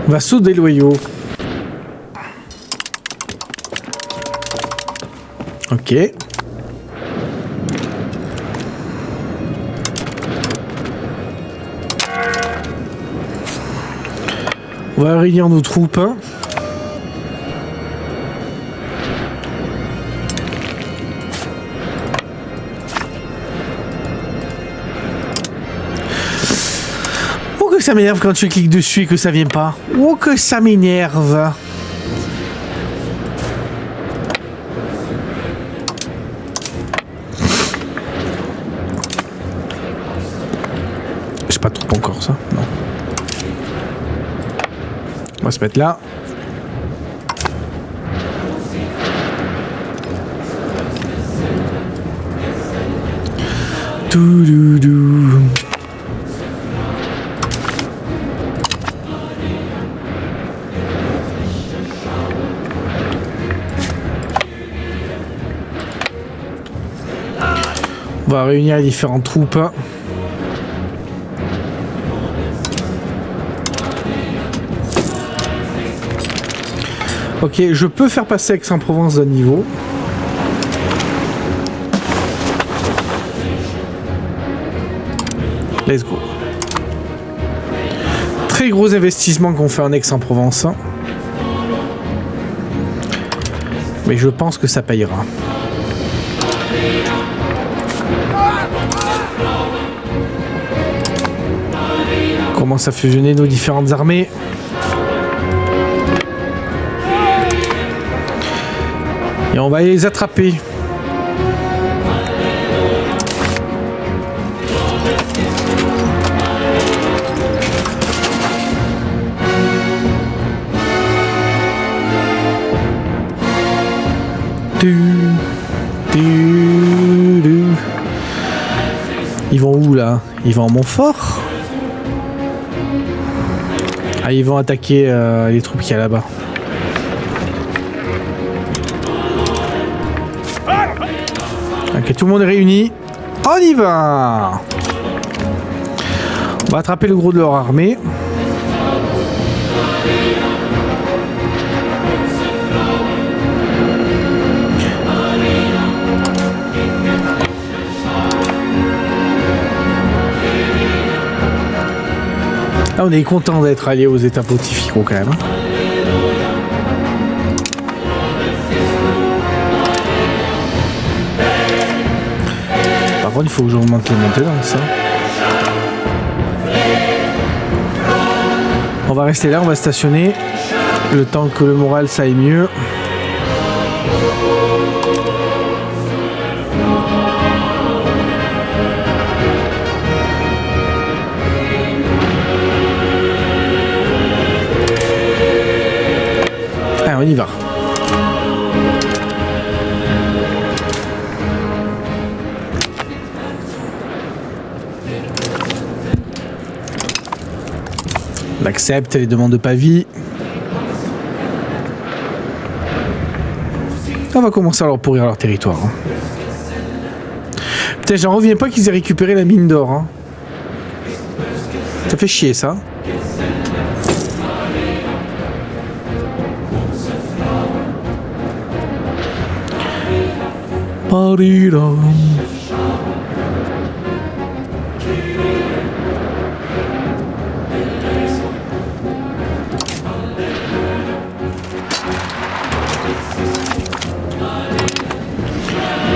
Vassaux des loyaux. Ok. On va réunir nos troupes. Oh que ça m'énerve quand tu cliques dessus et que ça vient pas. Oh que ça m'énerve. J'ai pas de troupe encore ça. Non. On va se mettre là. Toudoudou. On va réunir les différentes troupes. Ok, je peux faire passer Aix-en-Provence d'un niveau. Let's go. Très gros investissement qu'on fait en Aix-en-Provence. Mais je pense que ça payera. On commence à fusionner nos différentes armées. Et on va les attraper. Ils vont où là? Ils vont à Montfort? Ah, ils vont attaquer les troupes qu'il y a là-bas. Ok, tout le monde est réuni. On y va! On va attraper le gros de leur armée. Là, on est content d'être alliés aux États pontificaux quand même. Par contre, il faut que j'augmente les maintenances. On va rester là, on va stationner le temps que le moral ça aille mieux. Allez, on y va. On accepte les demandes de Pavie. On va commencer à leur pourrir leur territoire. Putain, j'en reviens pas qu'ils aient récupéré la mine d'or. Hein. Ça fait chier ça.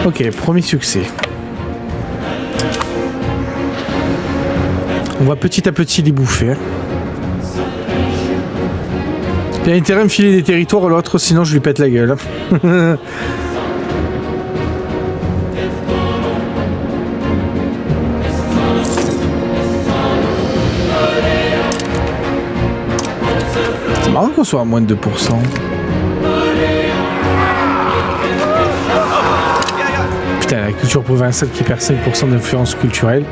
Ok, premier succès. On va petit à petit les bouffer. Il a intérêt à me filer des territoires à l'autre, sinon je lui pète la gueule. C'est marrant qu'on soit à moins de 2%. culture provinciale qui perd 5% d'influence culturelle.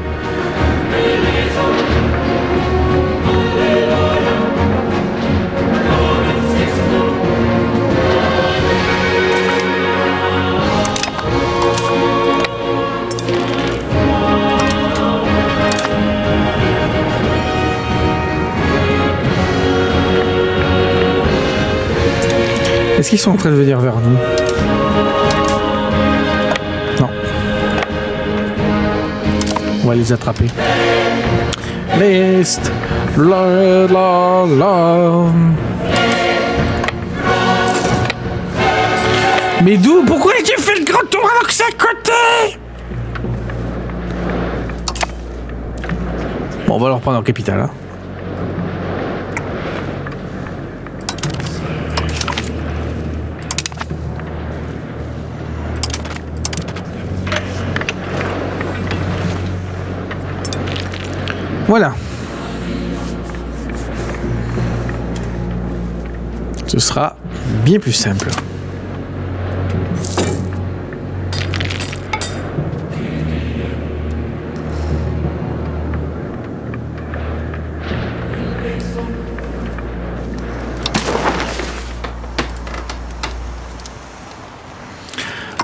Est-ce qu'ils sont en train de venir vers nous? Non. On va les attraper. List. La, la, la. Mais d'où? Pourquoi tu fait le grand tour alors que c'est à côté? Bon, on va leur prendre en capitale. Hein. Voilà. Ce sera bien plus simple.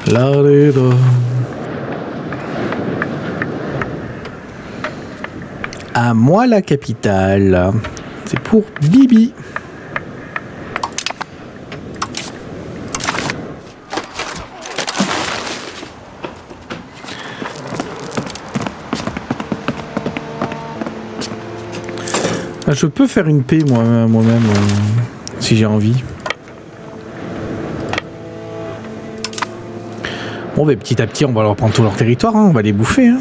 La-di-da. À moi la capitale. C'est pour Bibi. Je peux faire une paix moi-même si j'ai envie. Bon, mais petit à petit, on va leur prendre tout leur territoire. Hein. On va les bouffer. Hein.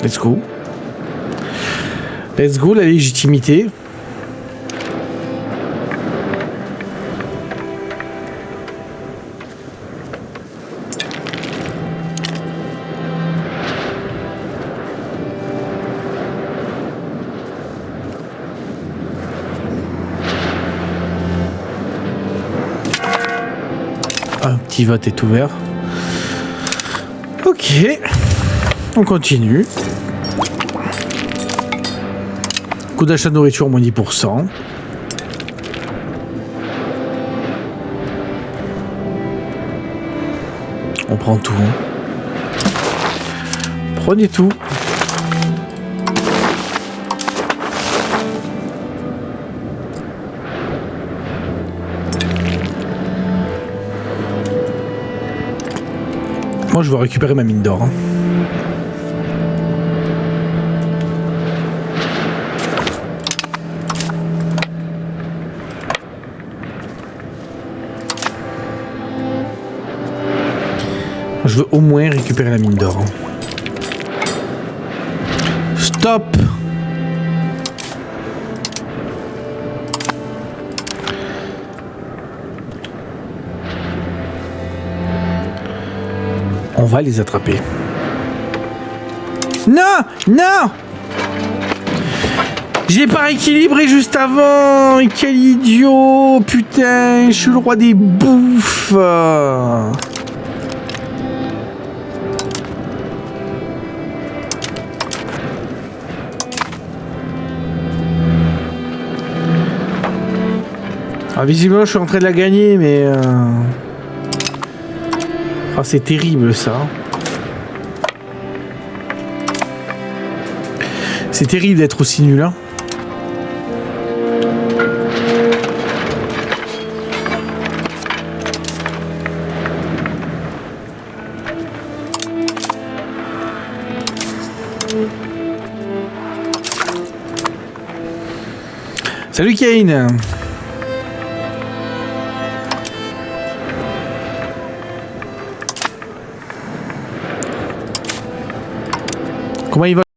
Let's go. Let's go, la légitimité. Un petit vote est ouvert. Ok. On continue. Coût d'achat de nourriture, moins 10%. On prend tout. Prenez tout. Moi, je veux récupérer ma mine d'or. Hein. Je veux au moins récupérer la mine d'or. Stop! On va les attraper. Non! Non! J'ai pas équilibré juste avant! Quel idiot! Putain, je suis le roi des bouffes! Ah, visiblement, je suis en train de la gagner, mais... Ah, c'est terrible, ça. C'est terrible d'être aussi nul, hein. Salut Kane. Comment il va?